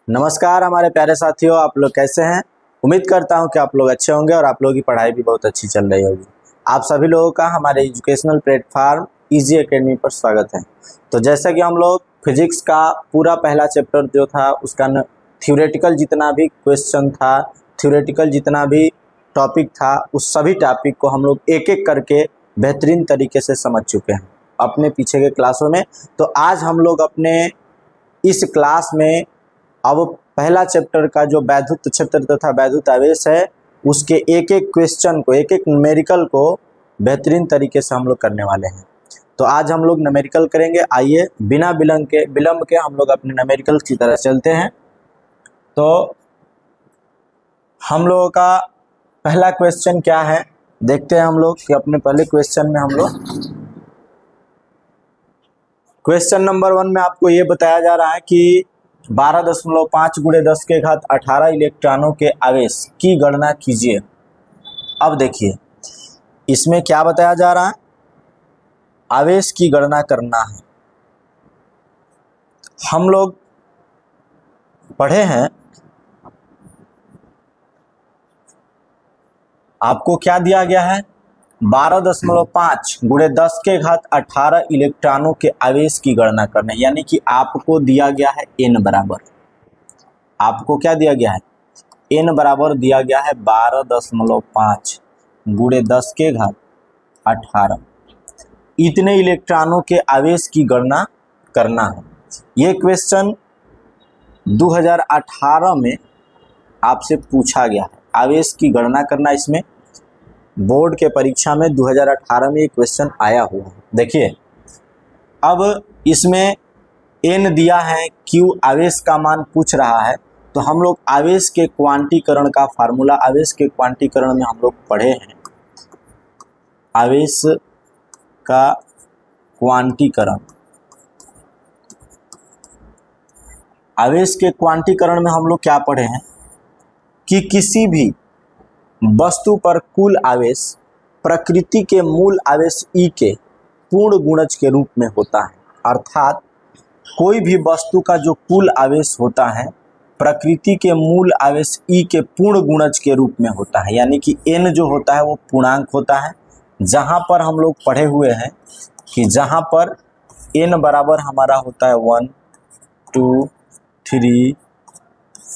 नमस्कार हमारे प्यारे साथियों, आप लोग कैसे हैं। उम्मीद करता हूं कि आप लोग अच्छे होंगे और आप लोगों की पढ़ाई भी बहुत अच्छी चल रही होगी। आप सभी लोगों का हमारे एजुकेशनल प्लेटफॉर्म इजी एकेडमी पर स्वागत है। तो जैसा कि हम लोग फिजिक्स का पूरा पहला चैप्टर जो था उसका थ्योरेटिकल जितना भी क्वेश्चन था, थ्योरेटिकल जितना भी टॉपिक था, उस सभी टॉपिक को हम लोग एक एक करके बेहतरीन तरीके से समझ चुके हैं अपने पीछे के क्लासों में। तो आज हम लोग अपने इस क्लास में अब पहला चैप्टर का जो वैद्युत क्षेत्र तथा वैद्युत आवेश है उसके एक एक क्वेश्चन को, एक एक न्यूमेरिकल को बेहतरीन तरीके से हम लोग करने वाले हैं। तो आज हम लोग न्यूमेरिकल करेंगे। आइए बिना विलंब के हम लोग अपने न्यूमेरिकल की तरफ चलते हैं। तो हम लोगों का पहला क्वेश्चन क्या है देखते हैं हम लोग कि अपने पहले क्वेश्चन में हम लोग क्वेश्चन नंबर 1 में आपको ये बताया जा रहा है कि 12.5 × 10⁻18 इलेक्ट्रॉनों के आवेश की गणना कीजिए। अब देखिए इसमें क्या बताया जा रहा है, आवेश की गणना करना है। हम लोग पढ़े हैं, आपको क्या दिया गया है, 12.5 × 10⁻18 इलेक्ट्रॉनों के आवेश की गणना करना है। यानी कि आपको दिया गया है n बराबर, आपको क्या दिया गया है, n बराबर दिया गया है 12.5 × 10⁻18 इतने इलेक्ट्रॉनों के आवेश की गणना करना है। ये क्वेश्चन 2018 में आपसे पूछा गया है, आवेश की गणना करना। इसमें बोर्ड के परीक्षा में 2018 में ये क्वेश्चन आया हुआ है। देखिए अब इसमें n दिया है, q आवेश का मान पूछ रहा है। तो हम लोग आवेश के क्वांटीकरण का फार्मूला, आवेश के क्वांटीकरण में हम लोग पढ़े हैं, आवेश का क्वांटीकरण, आवेश के क्वांटीकरण में हम लोग क्या पढ़े हैं कि किसी भी वस्तु पर कुल आवेश प्रकृति के मूल आवेश E के पूर्ण गुणज के रूप में होता है। अर्थात कोई भी वस्तु का जो कुल आवेश होता है प्रकृति के मूल आवेश E के पूर्ण गुणज के रूप में होता है। यानी कि n जो होता है वो पूर्णांक होता है। जहाँ पर हम लोग पढ़े हुए हैं कि जहाँ पर n बराबर हमारा होता है 1 2 3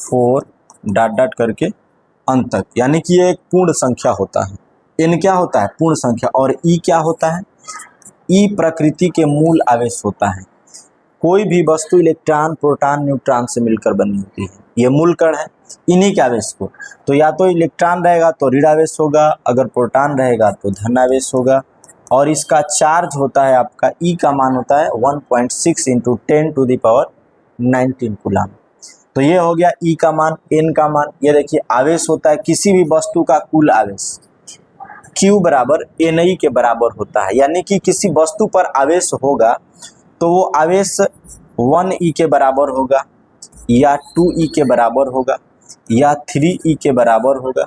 4 डॉट डॉट करके अंत तक, यानी कि ये एक पूर्ण संख्या होता है। n क्या होता है, पूर्ण संख्या। और E क्या होता है, E प्रकृति के मूल आवेश होता है। कोई भी वस्तु इलेक्ट्रॉन, प्रोटॉन, न्यूट्रॉन से मिलकर बनी होती है। ये मूल कण है इन्हीं के आवेश को। तो या तो इलेक्ट्रॉन रहेगा तो ऋण आवेश होगा, अगर प्रोटॉन रहेगा तो धन आवेश होगा। और इसका चार्ज होता है आपका, E का मान होता है 1.6 × 10⁻19 कूलम। तो ये हो गया E का मान, n का मान। ये देखिए आवेश होता है किसी भी वस्तु का कुल आवेश Q बराबर NI के बराबर होता है। यानी कि किसी वस्तु पर आवेश होगा तो वो आवेश 1E के बराबर होगा या 2E के बराबर होगा या 3E के बराबर होगा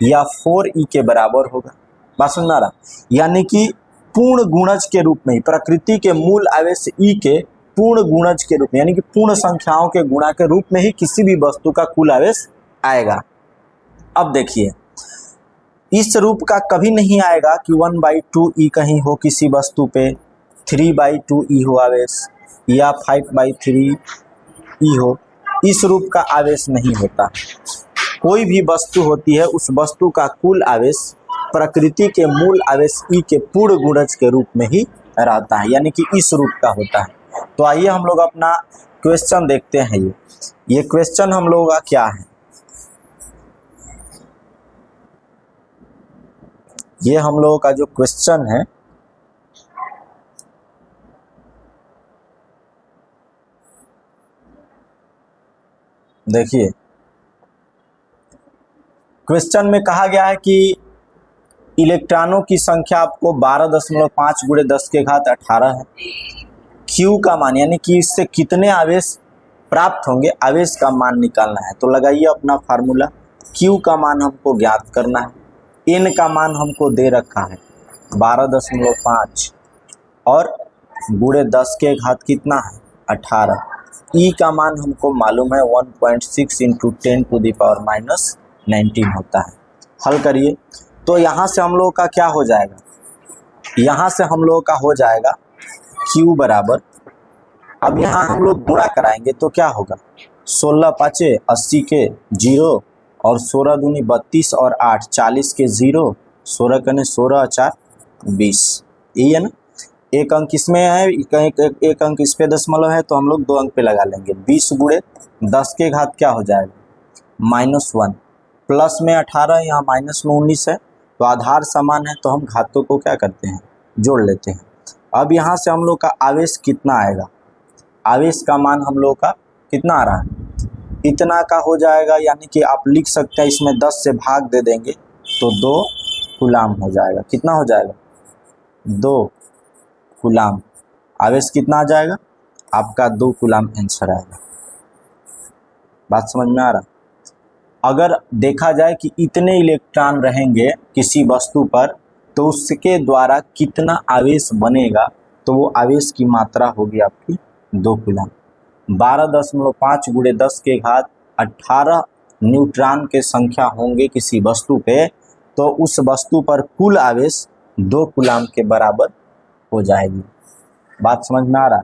या 4E के बराबर होगा। बात सुनना रहा, यानी कि पूर्ण गुणज के रूप में ही, प्रकृति के मूल आवेश E के पूर्ण गुणज के रूप में, यानी कि पूर्ण संख्याओं के गुणा के रूप में ही किसी भी वस्तु का कुल आवेश आएगा। अब देखिए इस रूप का कभी नहीं आएगा कि 1/2E कहीं हो किसी वस्तु पे, 3/2E हो आवेश या 5/3E हो। इस रूप का आवेश नहीं होता। कोई भी वस्तु होती है उस वस्तु का कुल आवेश प्रकृति के मूल आवेश E के पूर्ण गुणज के रूप में ही रहता है, यानी कि इस रूप का होता है। तो आइए हम लोग अपना क्वेश्चन देखते हैं। ये क्वेश्चन हम लोगों का क्या है, ये हम लोगों का जो क्वेश्चन है देखिए, क्वेश्चन में कहा गया है कि इलेक्ट्रॉनों की संख्या आपको 12.5 × 10⁻18 है। Q का मान, यानी कि इससे कितने आवेश प्राप्त होंगे, आवेश का मान निकालना है। तो लगाइए अपना फार्मूला, Q का मान हमको ज्ञात करना है, n का मान हमको दे रखा है 12.5 और × 10⁻18, ई का मान हमको मालूम है 1.6 इंटू 10⁻⁻19 होता है। हल करिए तो यहाँ से हम लोगों का क्या हो जाएगा, यहाँ से हम लोगों का हो जाएगा Q बराबर, अब यहाँ हम लोग गुणा कराएंगे तो क्या होगा, 16 पाँचे 80 के 0 और 16 दूनी 32 और 8 40 के 0, 16 कने 16 4 20, यही है ना। एक अंक इसमें है, एक अंक इस पे दशमलव है तो हम लोग 2 अंक पे लगा लेंगे। 20 गुणे 10 के घात क्या हो जाएगा -1, प्लस में 18 यहाँ माइनस में 19 है, तो आधार समान है तो हम घातों को क्या करते हैं, जोड़ लेते हैं। अब यहाँ से हम लोग का आवेश कितना आएगा, आवेश का मान हम लोग का कितना आ रहा है, इतना का हो जाएगा, यानी कि आप लिख सकते हैं इसमें 10 से भाग दे देंगे तो 2 कूलाम हो जाएगा। कितना हो जाएगा, 2 कूलाम। आवेश कितना आ जाएगा आपका, 2 कूलाम आंसर आएगा। बात समझ में आ रहा। अगर देखा जाए कि इतने इलेक्ट्रॉन रहेंगे किसी वस्तु पर तो उसके द्वारा कितना आवेश बनेगा, तो वो आवेश की मात्रा होगी आपकी 2 कूलाम। 12.5 गुणे 10 के घात 18 न्यूट्रॉन के संख्या होंगे किसी वस्तु पे, तो उस वस्तु पर कुल आवेश 2 कूलाम के बराबर हो जाएगी। बात समझ में आ रहा है।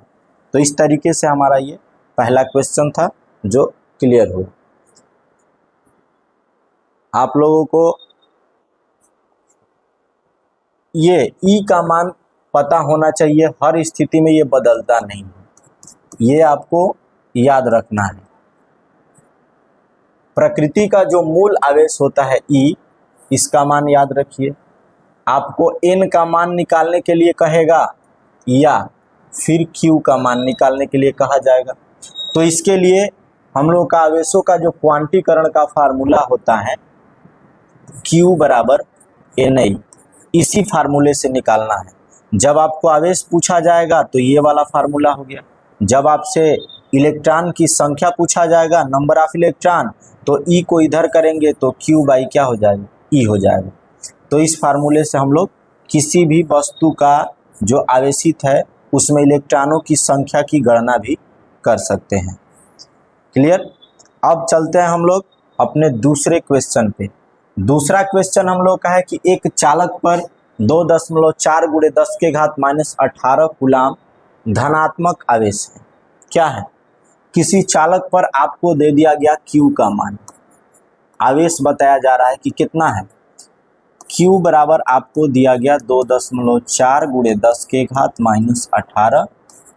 तो इस तरीके से हमारा ये पहला क्वेश्चन था जो क्लियर हो। आप लोगों को ये ई का मान पता होना चाहिए, हर स्थिति में ये बदलता नहीं है, ये आपको याद रखना है। प्रकृति का जो मूल आवेश होता है ई, इसका मान याद रखिए। आपको n का मान निकालने के लिए कहेगा या फिर q का मान निकालने के लिए कहा जाएगा। तो इसके लिए हम लोग का आवेशों का जो क्वांटीकरण का फार्मूला होता है q बराबर ni, इसी फार्मूले से निकालना है। जब आपको आवेश पूछा जाएगा तो ये वाला फार्मूला हो गया, जब आपसे इलेक्ट्रॉन की संख्या पूछा जाएगा, नंबर ऑफ इलेक्ट्रॉन, तो ई को इधर करेंगे तो q बाई क्या हो जाएगा, ई हो जाएगा। तो इस फार्मूले से हम लोग किसी भी वस्तु का जो आवेशित है उसमें इलेक्ट्रॉनों की संख्या की गणना भी कर सकते हैं। क्लियर। अब चलते हैं हम लोग अपने दूसरे क्वेश्चन पे। दूसरा क्वेश्चन हम लोग का है कि एक चालक पर 2.4 गुणे 10 के घात -18 कूलाम धनात्मक आवेश है। क्या है, किसी चालक पर आपको दे दिया गया Q का मान, आवेश बताया जा रहा है कि कितना है, Q बराबर आपको दिया गया 2.4 गुणे 10 के घात -18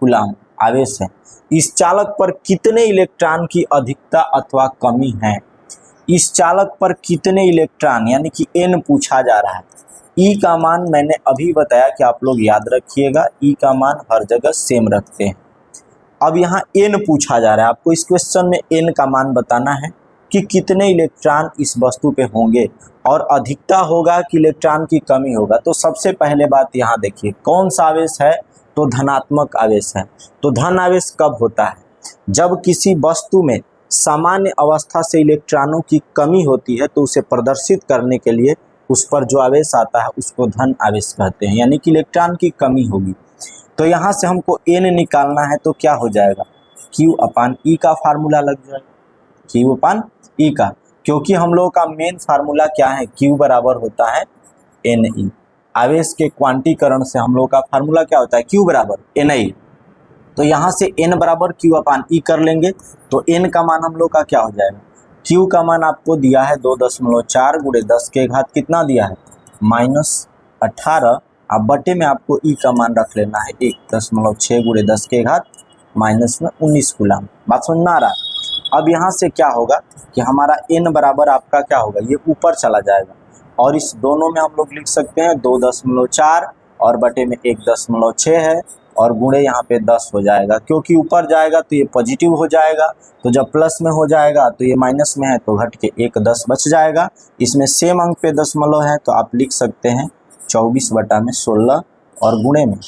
कूलाम आवेश है। इस चालक पर कितने इलेक्ट्रॉन की अधिकता अथवा कमी है, इस चालक पर कितने इलेक्ट्रॉन यानी कि n पूछा जा रहा है। ई का मान मैंने अभी बताया कि आप लोग याद रखिएगा, ई का मान हर जगह सेम रखते हैं। अब यहाँ n पूछा जा रहा है, आपको इस क्वेश्चन में n का मान बताना है कि कितने इलेक्ट्रॉन इस वस्तु पे होंगे और अधिकता होगा कि इलेक्ट्रॉन की कमी होगा। तो सबसे पहले बात यहाँ देखिए, कौन सा आवेश है, तो धनात्मक आवेश है। तो धन आवेश कब होता है, जब किसी वस्तु में सामान्य अवस्था से इलेक्ट्रॉनों की कमी होती है, तो उसे प्रदर्शित करने के लिए उस पर जो आवेश आता है उसको धन आवेश कहते हैं, यानी कि इलेक्ट्रॉन की कमी होगी। तो यहाँ से हमको n निकालना है तो क्या हो जाएगा, Q अपान ई का फार्मूला लग जाएगा, Q अपान ई का, क्योंकि हम लोगों का मेन फार्मूला क्या है, Q बराबर होता है Ni। आवेश के क्वांटीकरण से हम लोग का फार्मूला क्या होता है, Q बराबर Ni। तो यहाँ से n बराबर Q अपान ई कर लेंगे तो n का मान हम लोग का क्या हो जाएगा, Q का मान आपको दिया है 2.4 गुणे 10 के घात कितना दिया है -18, अब बटे में आपको ई का मान रख लेना है 1.6 गुणे 10 के घात -19 कूलाम। बात समझ में आ रहा है। अब यहाँ से क्या होगा कि हमारा n बराबर आपका क्या होगा, ये ऊपर चला जाएगा और इस दोनों में हम लोग लिख सकते हैं 2.4 और बटे में 1.6 है और गुणे यहाँ पे 10 हो जाएगा, क्योंकि ऊपर जाएगा तो ये पॉजिटिव हो जाएगा, तो जब प्लस में हो जाएगा तो ये माइनस में है तो घट के 1 10 बच जाएगा। इसमें सेम अंक पे दशमलव है तो आप लिख सकते हैं 24/16 और गुणे में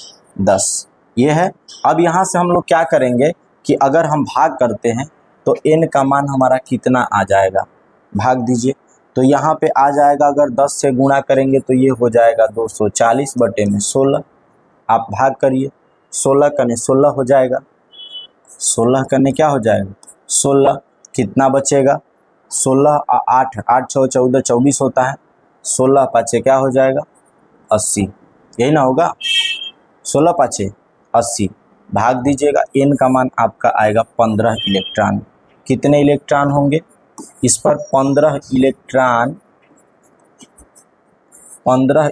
10, ये है। अब यहाँ से हम लोग क्या करेंगे कि अगर हम भाग करते हैं तो n का मान हमारा कितना आ जाएगा, भाग दीजिए तो यहाँ पे आ जाएगा, अगर 10 से गुणा करेंगे तो ये हो जाएगा 240/16। आप भाग करिए, 16 कने 16 हो जाएगा, 16 करने क्या हो जाएगा 16, कितना बचेगा 16 8 8 6 14 24 होता है, 16 पाँचे क्या हो जाएगा 80, यही ना होगा 16 पाँचे 80, भाग दीजिएगा, n का मान आपका आएगा 15 इलेक्ट्रॉन। कितने इलेक्ट्रॉन होंगे इस पर 15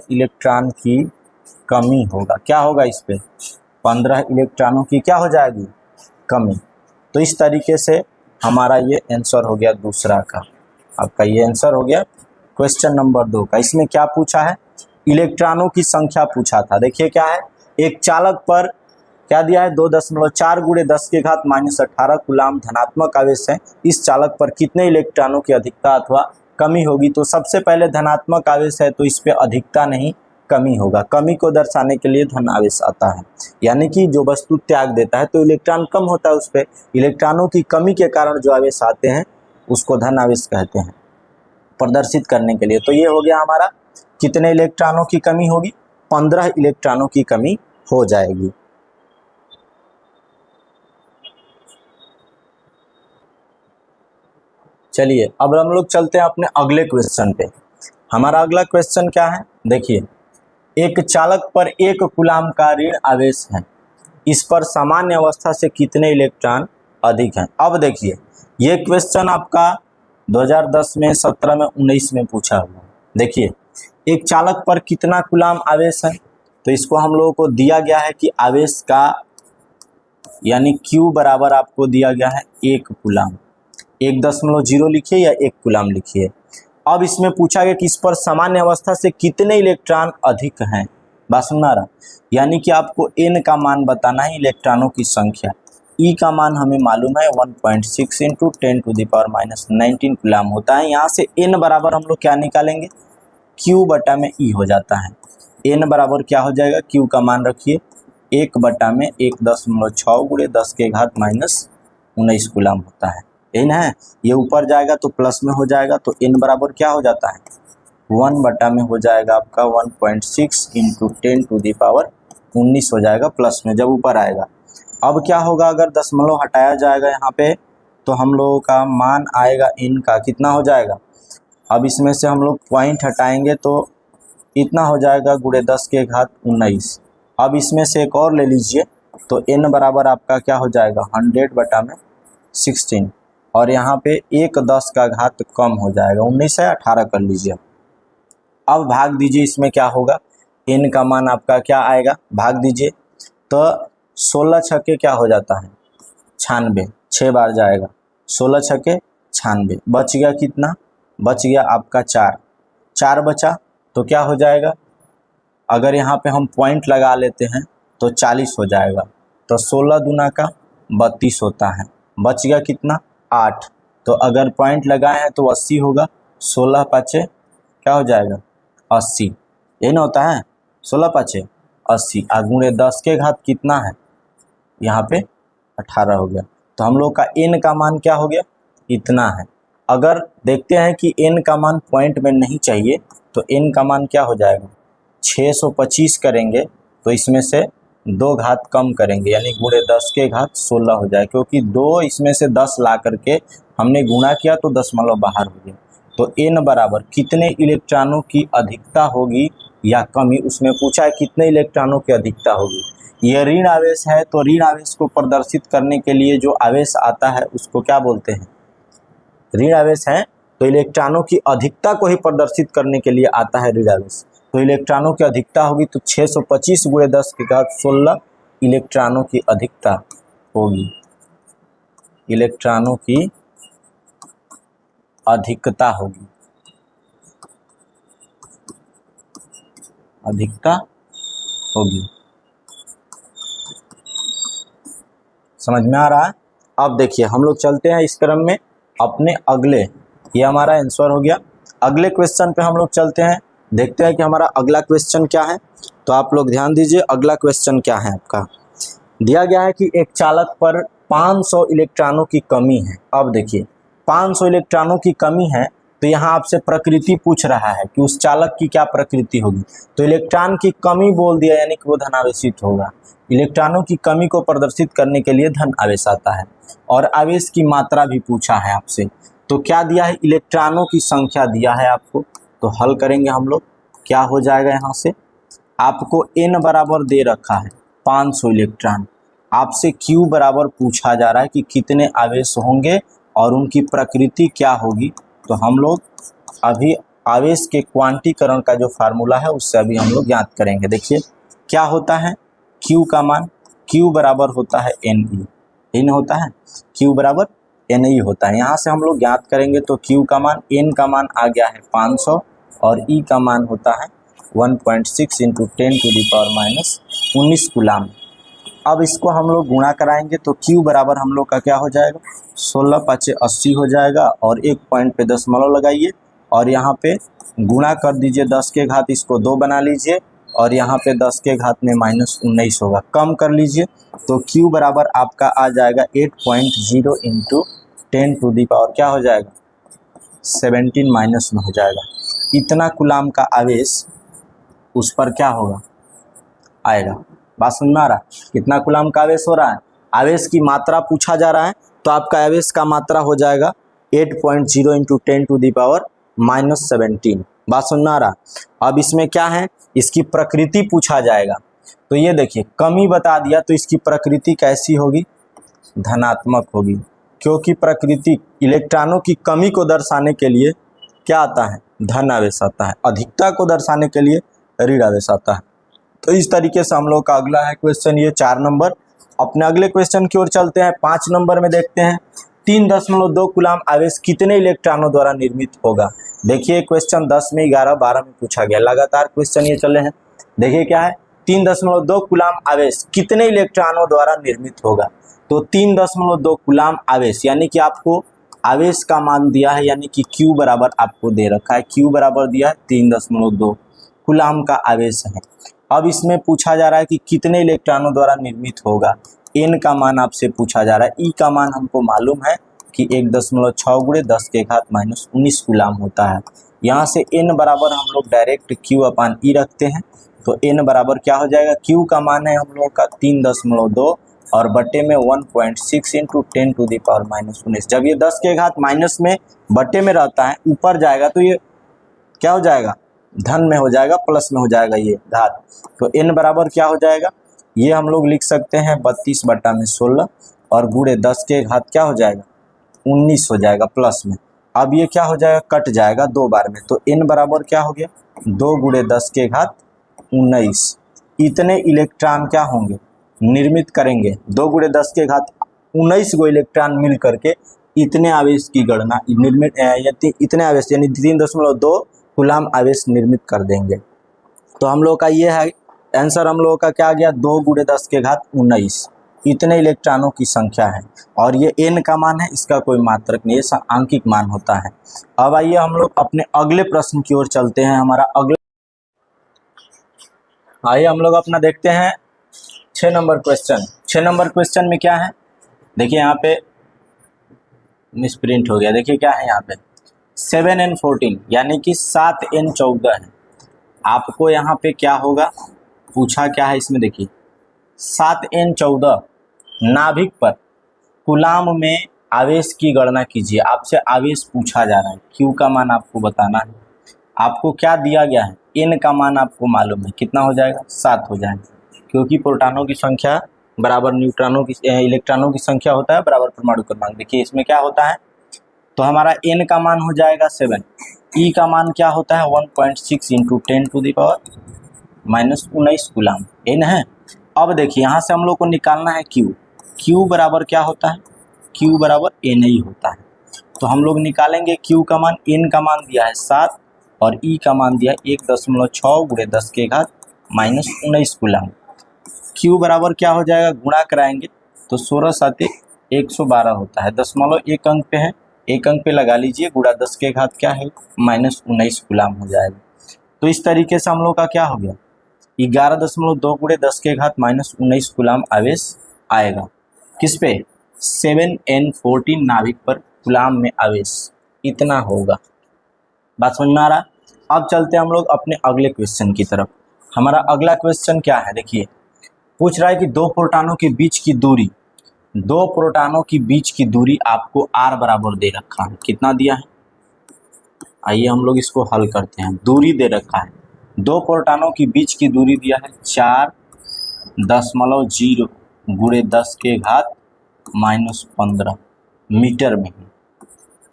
इलेक्ट्रॉन की कमी होगा। क्या होगा इस पे 15 इलेक्ट्रॉनों की क्या हो जाएगी कमी। तो इस तरीके से हमारा ये आंसर हो गया दूसरा का, आपका ये आंसर हो गया क्वेश्चन नंबर 2 का। इसमें क्या पूछा है इलेक्ट्रॉनों की संख्या पूछा था। देखिए क्या है, एक चालक पर क्या दिया है 2.4 × 10⁻18 कूलाम धनात्मक आवेश है, इस चालक पर कितने इलेक्ट्रॉनों की अधिकता अथवा कमी होगी। तो सबसे पहले धनात्मक आवेश है तो इस पे अधिकता नहीं कमी होगा, कमी को दर्शाने के लिए धन आवेश आता है, यानी कि जो वस्तु त्याग देता है तो इलेक्ट्रॉन कम होता है, उस पर इलेक्ट्रॉनों की कमी के कारण जो आवेश आते हैं उसको धन आवेश कहते हैं प्रदर्शित करने के लिए। तो ये हो गया हमारा कितने इलेक्ट्रॉनों की कमी होगी 15 इलेक्ट्रॉनों की कमी हो जाएगी। चलिए अब हम लोग चलते हैं अपने अगले क्वेश्चन पे। हमारा अगला क्वेश्चन क्या है, देखिए एक चालक पर 1 कूलाम का ऋण आवेश है, इस पर सामान्य अवस्था से कितने इलेक्ट्रॉन अधिक हैं। अब देखिए ये क्वेश्चन आपका 2010 में 17 में 19 में पूछा हुआ। देखिए एक चालक पर कितना कूलाम आवेश है, तो इसको हम लोगों को दिया गया है कि आवेश का यानी Q बराबर आपको दिया गया है 1 कूलाम, 1.0 लिखिए या 1 कूलाम लिखिए। अब इसमें पूछा गया कि इस पर सामान्य अवस्था से कितने इलेक्ट्रॉन अधिक हैं, बात सुना रहा, यानी कि आपको n का मान बताना है इलेक्ट्रॉनों की संख्या। E का मान हमें मालूम है 1.6 × 10⁻⁹ कूलाम होता है। यहाँ से n बराबर हम लोग क्या निकालेंगे Q बटा में E हो जाता है। n बराबर क्या हो जाएगा Q का मान रखिए 1 बटा में 1.6 × 10⁻⁹ कूलाम होता है, यही ना है। ये ऊपर जाएगा तो प्लस में हो जाएगा, तो n बराबर क्या हो जाता है 1 बटा में हो जाएगा आपका 1.6 × 10⁻⁹ हो जाएगा प्लस में जब ऊपर आएगा। अब क्या होगा अगर दशमलव हटाया जाएगा यहाँ पे तो हम लोगों का मान आएगा n का कितना हो जाएगा। अब इसमें से हम लोग पॉइंट हटाएंगे तो इतना हो जाएगा × 10⁻19। अब इसमें से एक और ले लीजिए तो n बराबर आपका क्या हो जाएगा 100 बटा में 16, और यहाँ पे 1 10 का घात कम हो जाएगा 19 है 18 कर लीजिए। अब भाग दीजिए, इसमें क्या होगा n का मान आपका क्या आएगा, भाग दीजिए तो 16 छक्के क्या हो जाता है 96, 6 बार जाएगा 16 छक्के 96, बच गया कितना, बच गया आपका 4 बचा तो क्या हो जाएगा, अगर यहाँ पे हम पॉइंट लगा लेते हैं तो 40 हो जाएगा, तो 16 दूना का 32 होता है, बच गया कितना 8, तो अगर पॉइंट लगाए हैं तो 80 होगा, 16 पाँचे क्या हो जाएगा 80, ये ना होता है 16 पाँचे 80, × 10 के घात कितना है यहाँ पे 18 हो गया। तो हम लोग का n का मान क्या हो गया इतना है। अगर देखते हैं कि n का मान पॉइंट में नहीं चाहिए तो n का मान क्या हो जाएगा 625 करेंगे तो इसमें से 2 घात कम करेंगे यानी × 10 के घात 16 हो जाए, क्योंकि 2 इसमें से 10 ला करके हमने गुणा किया तो दशमलव बाहर हो गया। तो n बराबर कितने इलेक्ट्रॉनों की अधिकता होगी या कमी, उसमें पूछा है कितने इलेक्ट्रॉनों की अधिकता होगी। यह ऋण आवेश है तो ऋण आवेश को प्रदर्शित करने के लिए जो आवेश आता है उसको क्या बोलते हैं, ऋण आवेश है तो इलेक्ट्रॉनों की अधिकता को ही प्रदर्शित करने के लिए आता है ऋण आवेश। तो इलेक्ट्रॉनों की अधिकता होगी तो 625 × 10 के घात 16 इलेक्ट्रॉनों की अधिकता होगी, इलेक्ट्रॉनों की अधिकता होगी, अधिकता होगी। समझ में आ रहा है। अब देखिए हम लोग चलते हैं इस क्रम में अपने अगले, ये हमारा आंसर हो गया। अगले क्वेश्चन पे हम लोग चलते हैं, देखते हैं कि हमारा अगला क्वेश्चन क्या है। तो आप लोग ध्यान दीजिए अगला क्वेश्चन क्या है आपका, दिया गया है कि एक चालक पर 500 इलेक्ट्रॉनों की कमी है। अब देखिए 500 इलेक्ट्रॉनों की कमी है तो यहाँ आपसे प्रकृति पूछ रहा है कि उस चालक की क्या प्रकृति होगी। तो इलेक्ट्रॉन की कमी बोल दिया, यानी कि वो धनावेशित होगा। इलेक्ट्रॉनों की कमी को प्रदर्शित करने के लिए धन आवेश आता है। और आवेश की मात्रा भी पूछा है आपसे, तो क्या दिया है, इलेक्ट्रॉनों की संख्या दिया है आपको। तो हल करेंगे हम लोग, क्या हो जाएगा, यहाँ से आपको n बराबर दे रखा है 500 इलेक्ट्रॉन, आपसे q बराबर पूछा जा रहा है कि कितने आवेश होंगे और उनकी प्रकृति क्या होगी। तो हम लोग अभी आवेश के क्वांटीकरण का जो फार्मूला है उससे अभी हम लोग ज्ञात करेंगे। देखिए क्या होता है, q का मान, q बराबर होता है ne, इन होता है q बराबर ne होता है। यहाँ से हम लोग ज्ञात करेंगे तो q का मान, n का मान आ गया है 500 और e का मान होता है 1.6 इंटू 10⁻⁻19 कूलाम। अब इसको हम लोग गुणा कराएंगे तो q बराबर हम लोग का क्या हो जाएगा, 16×5 = 80 हो जाएगा और एक पॉइंट पे दशमलव लगाइए और यहाँ पे गुणा कर दीजिए 10 के घात, इसको 2 बना लीजिए और यहाँ पे 10 के घात में -19 होगा, कम कर लीजिए तो q बराबर आपका आ जाएगा 8.0 इंटू 10⁻, क्या हो जाएगा 17 - 9 हो जाएगा। इतना कूलाम का आवेश उस पर क्या होगा, आएगा। बात समझ में आ रहा है, कितना कूलाम का आवेश हो रहा है। आवेश की मात्रा पूछा जा रहा है तो आपका आवेश का मात्रा हो जाएगा 8.0 इंटू 10⁻⁻17। बात समझ में आ रहा। अब इसमें क्या है, इसकी प्रकृति पूछा जाएगा। तो ये देखिए कमी बता दिया तो इसकी प्रकृति कैसी होगी, धनात्मक होगी, क्योंकि प्रकृति इलेक्ट्रॉनों की कमी को दर्शाने के लिए क्या आता है, धन आवेश आता है, अधिकता को दर्शाने के लिए ऋण आवेश आता है। तो इस तरीके से हम लोग का अगला है क्वेश्चन ये 4 नंबर। अपने अगले क्वेश्चन की ओर चलते हैं। 5 नंबर में देखते हैं 3.2 कूलाम आवेश कितने इलेक्ट्रॉनों द्वारा निर्मित होगा। देखिए क्वेश्चन 10 में, 11, 12 में पूछा गया, लगातार क्वेश्चन ये चले हैं। देखिए क्या है, 3.2 कूलाम आवेश कितने इलेक्ट्रॉनों द्वारा निर्मित होगा। तो 3.2 कूलाम आवेश, यानी कि आपको आवेश का मान दिया है, यानी कि q बराबर आपको दे रखा है, q बराबर दिया है 3.2 कूलाम का आवेश है। अब इसमें पूछा जा रहा है कि कितने इलेक्ट्रॉनों द्वारा निर्मित होगा। n का मान आपसे पूछा जा रहा है, e का मान हमको मालूम है कि 1.6 × 10⁻⁻19 कूलाम होता है। यहाँ से n बराबर हम लोग डायरेक्ट q/e रखते हैं, तो n बराबर क्या हो जाएगा, q का मान है हम लोग का 3.2 और बटे में 1.6 इंटू 10⁻⁻19। जब ये 10 के घात माइनस में बटे में रहता है, ऊपर जाएगा तो ये क्या हो जाएगा, धन में हो जाएगा, प्लस में हो जाएगा ये घात। तो n बराबर क्या हो जाएगा, ये हम लोग लिख सकते हैं 32/16 और गुणे 10 के घात क्या हो जाएगा 19 हो जाएगा प्लस में। अब ये क्या हो जाएगा, कट जाएगा 2 बार में, तो n बराबर क्या हो गया 2 × 10 के घात 19। इतने इलेक्ट्रॉन क्या होंगे, निर्मित करेंगे। 2 × 10 के घात 19 गो इलेक्ट्रॉन मिल करके इतने आवेश की गणना निर्मित, इतने आवेश यानी 3.2 कूलाम आवेश निर्मित कर देंगे। तो हम लोग का ये है आंसर, हम लोगों का क्या आ गया 2 × 10 के घात 19 इतने इलेक्ट्रॉनों की संख्या है। और ये n का मान है, इसका कोई मात्रक नहीं है, आंकिक मान होता है। अब आइए हम लोग अपने अगले प्रश्न की ओर चलते हैं। हमारा अगला, आइए हम लोग अपना देखते हैं 6 नंबर क्वेश्चन। 6 नंबर क्वेश्चन में क्या है, देखिए यहाँ पे मिसप्रिंट हो गया। देखिए क्या है यहाँ पे 7n14 यानी कि 7n14 है। आपको यहाँ पे क्या होगा, पूछा क्या है इसमें, देखिए 7n14 नाभिक पर कूलाम में आवेश की गणना कीजिए। आपसे आवेश पूछा जा रहा है, q का मान आपको बताना है। आपको क्या दिया गया है, n का मान आपको मालूम है, कितना हो जाएगा 7 हो जाएगा, क्योंकि प्रोटॉनों की संख्या बराबर न्यूट्रॉनों की, इलेक्ट्रॉनों की संख्या होता है बराबर परमाणु क्रमांक। देखिए इसमें क्या होता है, तो हमारा n का मान हो जाएगा 7, e का मान क्या होता है 1.6 इंटू 10⁻⁻19 कूलाम, n है। अब देखिए यहाँ से हम लोग को निकालना है q बराबर क्या होता है, q बराबर na होता है। तो हम लोग निकालेंगे q का मान, n का मान दिया है 7 और e का मान दिया है 1.6 × 10 के घात -19 कूलाम। q बराबर क्या हो जाएगा, गुणा कराएंगे तो 16×7 = 112 होता है, दशमलव एक अंक पे है, एक अंक पे लगा लीजिए, गुणा 10 के घात क्या है -19 कूलाम हो जाएगा। तो इस तरीके से हम लोग का क्या हो गया 11.2 × 10 के घात -19 कूलाम आवेश आएगा। किस पे, 7n14 नाभिक पर कूलाम में आवेश इतना होगा। बात समझ में आ रहा? अब चलते हैं हम लोग अपने अगले क्वेश्चन की तरफ। हमारा अगला क्वेश्चन क्या है, देखिए पूछ रहा है कि दो प्रोटॉनों के बीच की दूरी, दो प्रोटॉनों की बीच की दूरी आपको r बराबर दे रखा है। कितना दिया है, आइए हम लोग इसको हल करते हैं। दूरी दे रखा है, दो प्रोटॉनों की बीच की दूरी दिया है 4.0 गुणे 10 के घात -15 मीटर में।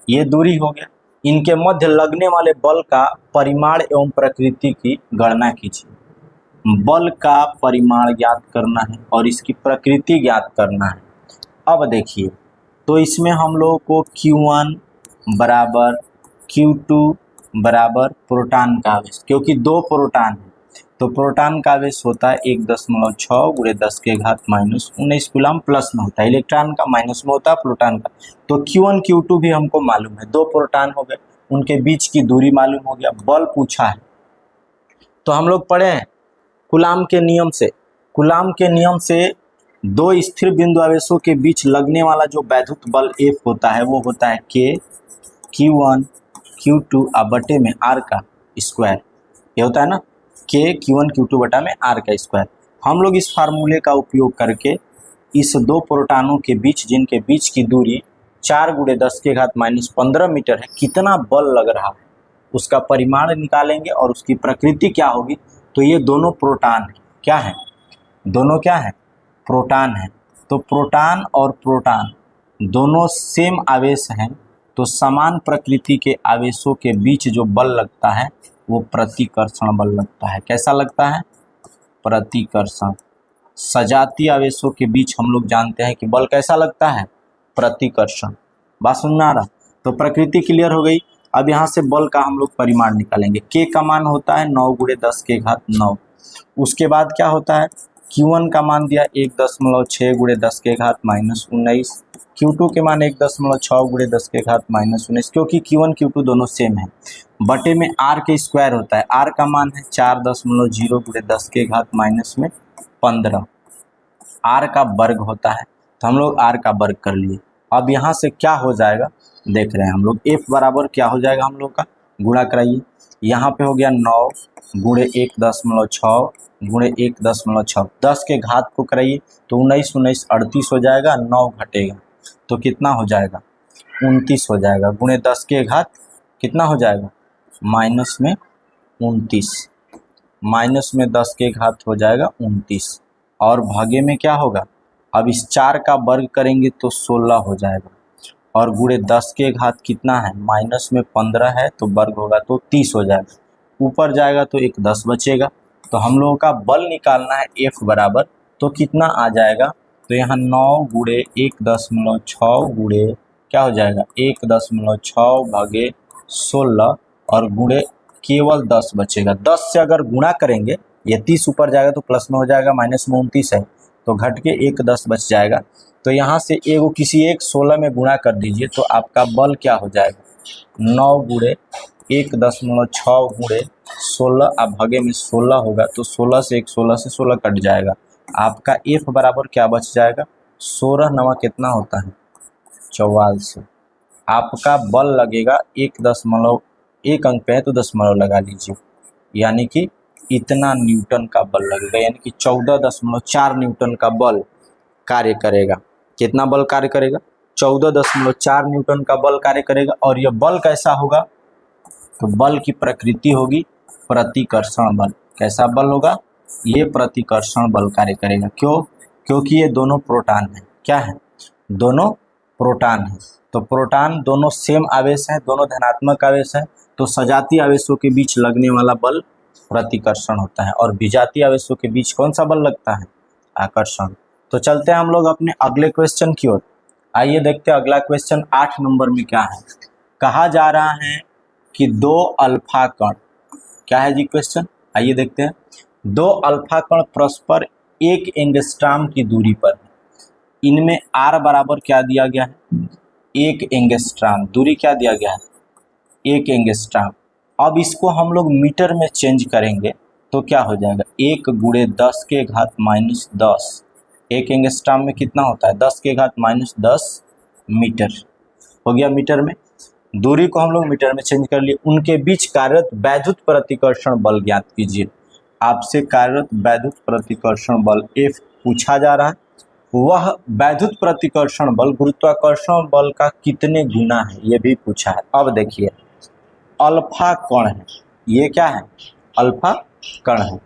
ये दूरी हो गया। इनके मध्य लगने वाले बल का परिमाण एवं प्रकृति की गणना कीजिए। बल का परिमाण ज्ञात करना है और इसकी प्रकृति ज्ञात करना है। अब देखिए, तो इसमें हम लोगों को Q1 बराबर Q2 बराबर प्रोटॉन का आवेश, क्योंकि दो प्रोटॉन है तो प्रोटॉन का आवेश होता है 1.6 गुणे 10 के घात -19 कूलम प्लस में होता है, इलेक्ट्रॉन का माइनस में होता है प्रोटॉन का। तो Q1 Q2 भी हमको मालूम है, दो प्रोटॉन हो गए, उनके बीच की दूरी मालूम हो गया। बल पूछा है तो हम लोग पढ़े हैं कूलम के नियम से। कूलम के नियम से दो स्थिर बिंदु आवेशों के बीच लगने वाला जो वैद्युत बल F होता है वो होता है K Q1 Q2 बटे में R का स्क्वायर। ये होता है ना K Q1 Q2 बटा में R का स्क्वायर। हम लोग इस फार्मूले का उपयोग करके इस दो प्रोटॉनों के बीच, जिनके बीच की दूरी 4 गुणे 10 के घात -15 मीटर है, कितना बल लग रहा है उसका परिमाण निकालेंगे और उसकी प्रकृति क्या होगी। तो ये दोनों प्रोटॉन है, क्या है, दोनों क्या है, प्रोटॉन है। तो प्रोटॉन और प्रोटॉन दोनों सेम आवेश हैं, तो समान प्रकृति के आवेशों के बीच जो बल लगता है वो प्रतिकर्षण बल लगता है। कैसा लगता है, प्रतिकर्षण। सजातीय आवेशों के बीच हम लोग जानते हैं कि बल कैसा लगता है, प्रतिकर्षण। बात समझ में आ रहा? तो प्रकृति क्लियर हो गई। अब यहाँ से बल का हम लोग परिमाण निकालेंगे। K का मान होता है 9 गुणे 10 के घात 9। उसके बाद क्या होता है, Q1 का मान दिया 1.6 गुणे 10 के घात -19। Q2 के मान 1.6 गुणे 10 के घात -19, क्योंकि Q1 Q2 दोनों सेम है। बटे में R के स्क्वायर होता है, R का मान है 4.0 गुणे 10 के घात -15। R का वर्ग होता है, तो हम लोग R का वर्ग कर लिए। अब यहाँ से क्या हो जाएगा, देख रहे हैं हम लोग, F बराबर क्या हो जाएगा हम लोग का, गुणा कराइए। यहाँ पे हो गया 9 गुणे 1.6 गुणे 1.6, 10 के घात को कराइए तो 19 19 38 हो जाएगा, 9 घटेगा तो कितना हो जाएगा, 29 हो जाएगा। गुणे 10 के घात कितना हो जाएगा, माइनस में 29, माइनस में 10 के घात हो जाएगा 29, और भागे में क्या होगा, अब इस 4 का वर्ग करेंगे तो 16 हो जाएगा, और गुणे 10 के घात कितना है, माइनस में 15 है तो वर्ग होगा तो 30 हो जाएगा। ऊपर जाएगा तो एक 10 बचेगा। तो हम लोगों का बल निकालना है F बराबर, तो कितना आ जाएगा, तो यहाँ 9 गुणे 1.6 गुणे क्या हो जाएगा 1.6 भागे 16, और गुणे केवल 10 बचेगा। 10 से अगर गुणा करेंगे, ये 30 ऊपर जाएगा तो प्लस में हो जाएगा, माइनस में 29 है तो घट के 1 10 बच जाएगा। तो यहाँ से एगो किसी एक 16 में गुणा कर दीजिए तो आपका बल क्या हो जाएगा, 9 गुणे 1.6 गुणे 16, अब भागे में 16 होगा तो 16 से 16 कट जाएगा। आपका F बराबर क्या बच जाएगा, 16 नवा कितना होता है 44। आपका बल लगेगा 1 अंक पे है तो दशमलव लगा लीजिए, यानी कि इतना न्यूटन का बल लगेगा, यानी कि 14.4 न्यूटन का बल कार्य करेगा। कितना बल कार्य करेगा, 14.4 न्यूटन का बल कार्य करेगा। और यह बल कैसा होगा, तो बल की प्रकृति होगी प्रतिकर्षण बल। कैसा बल होगा, ये प्रतिकर्षण बल कार्य करेगा। क्यों, क्योंकि ये दोनों प्रोटॉन है। क्या है, दोनों प्रोटॉन है। तो प्रोटॉन दोनों सेम आवेश है, दोनों धनात्मक आवेश है, तो सजातीय आवेशों के बीच लगने वाला बल प्रतिकर्षण होता है, और विजातीय आवेशों के बीच कौन सा बल लगता है, आकर्षण। तो चलते हैं हम लोग अपने अगले क्वेश्चन की ओर। आइए देखते हैं अगला क्वेश्चन 8 नंबर में क्या है। कहा जा रहा है कि दो अल्फा कण, क्या है जी क्वेश्चन, आइए देखते हैं। दो अल्फा कण परस्पर 1 एंगस्ट्रॉम की दूरी पर है। इनमें R बराबर क्या दिया गया है, 1 एंगस्ट्रॉम। दूरी क्या दिया गया है, 1 एंगस्ट्रॉम। अब इसको हम लोग मीटर में चेंज करेंगे तो क्या हो जाएगा, 1 गुणे 10 के घात -10। 1 एंगस्ट्रॉम में कितना होता है, 10 के घात -10 मीटर हो गया मीटर में। दूरी को हम लोग मीटर में चेंज कर लिए, उनके बीच कार्यरत वैद्युत प्रतिकर्षण बल ज्ञात कीजिए। आपसे कार्यरत वैद्युत प्रतिकर्षण बल F पूछा जा रहा है। वह वैद्युत प्रतिकर्षण बल गुरुत्वाकर्षण बल का कितने गुना है, ये भी पूछा है। अब देखिए, अल्फा कण है, ये क्या है, अल्फा कण है।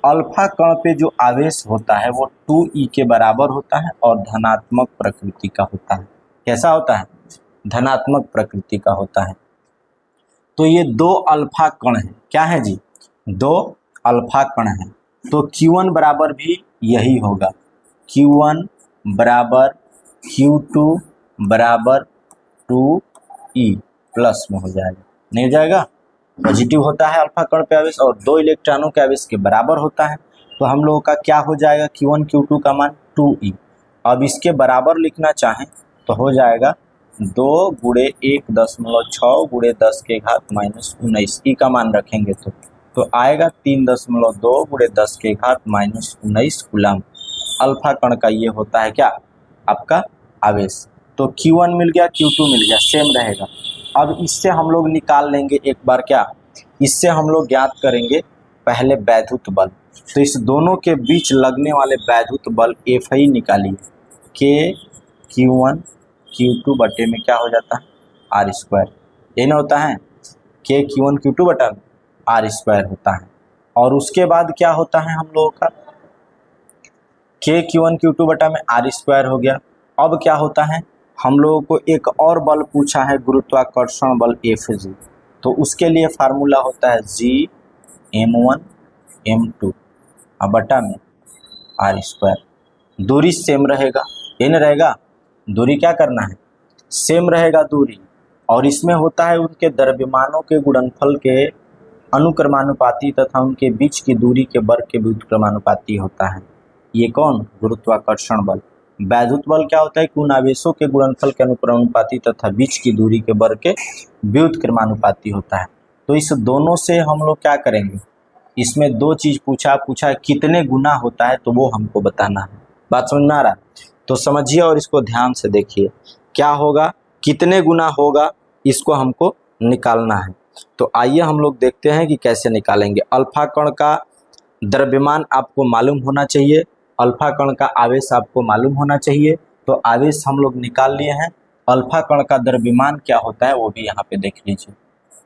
अल्फा कण पे जो आवेश होता है वो 2e के बराबर होता है और धनात्मक प्रकृति का होता है। कैसा होता है, धनात्मक प्रकृति का होता है। तो ये दो अल्फा कण है, क्या है जी, दो अल्फा कण है। तो Q1 बराबर भी यही होगा, Q1 बराबर Q2 बराबर 2e प्लस में हो जाएगा, नहीं हो जाएगा, पॉजिटिव होता है अल्फा कण पे आवेश और 2 इलेक्ट्रॉनों के आवेश के बराबर होता है। तो हम लोगों का क्या हो जाएगा, Q1 Q2 का मान 2e। अब इसके बराबर लिखना चाहें तो हो जाएगा 2 गुणे 1.6 गुणे 10 के घात -19, ई का मान रखेंगे तो आएगा 3.2 गुणे 10 के घात -19 कूलम। अल्फा कण का ये होता है क्या, आपका आवेश। तो Q1 मिल गया, Q2 मिल गया, सेम रहेगा। अब इससे हम लोग निकाल लेंगे एक बार, क्या, इससे हम लोग ज्ञात करेंगे पहले वैद्युत बल। तो इस दोनों के बीच लगने वाले वैद्युत बल F ही निकालिए, K Q1 Q2 बटे में क्या हो जाता है, R स्क्वायर, ये ना होता है, K Q1 Q2 बटा में R स्क्वायर होता है। और उसके बाद क्या होता है हम लोगों का, K Q1 Q2 बटा में R स्क्वायर हो गया। अब क्या होता है, हम लोगों को एक और बल पूछा है, गुरुत्वाकर्षण बल Fg। तो उसके लिए फार्मूला होता है G m1 m2 बटा में R स्क्वायर। दूरी सेम रहेगा, ये न रहेगा, दूरी क्या करना है, सेम रहेगा दूरी। और इसमें होता है उनके द्रव्यमानों के गुणनफल के अनुक्रमानुपाती तथा उनके बीच की दूरी के वर्ग के व्युत्क्रमानुपाती होता है। ये कौन, गुरुत्वाकर्षण बल। वैद्युत बल क्या होता है कि उन आवेशों के गुणनफल के अनुक्रमानुपाती तथा बीच की दूरी के वर्ग के व्युत्क्रमानुपाती होता है। तो इस दोनों से हम लोग क्या करेंगे, इसमें दो चीज पूछा कितने गुना होता है, तो वो हमको बताना है। बात समझ में आ रहा है, तो समझिए और इसको ध्यान से देखिए, क्या होगा, कितने गुना होगा, इसको हमको निकालना है। तो आइए हम लोग देखते हैं कि कैसे निकालेंगे। अल्फा कण का द्रव्यमान आपको मालूम होना चाहिए, अल्फा कण का आवेश आपको मालूम होना चाहिए। तो आवेश हम लोग निकाल लिए हैं, अल्फा कण का द्रव्यमान क्या होता है वो भी यहाँ पे देख लीजिए।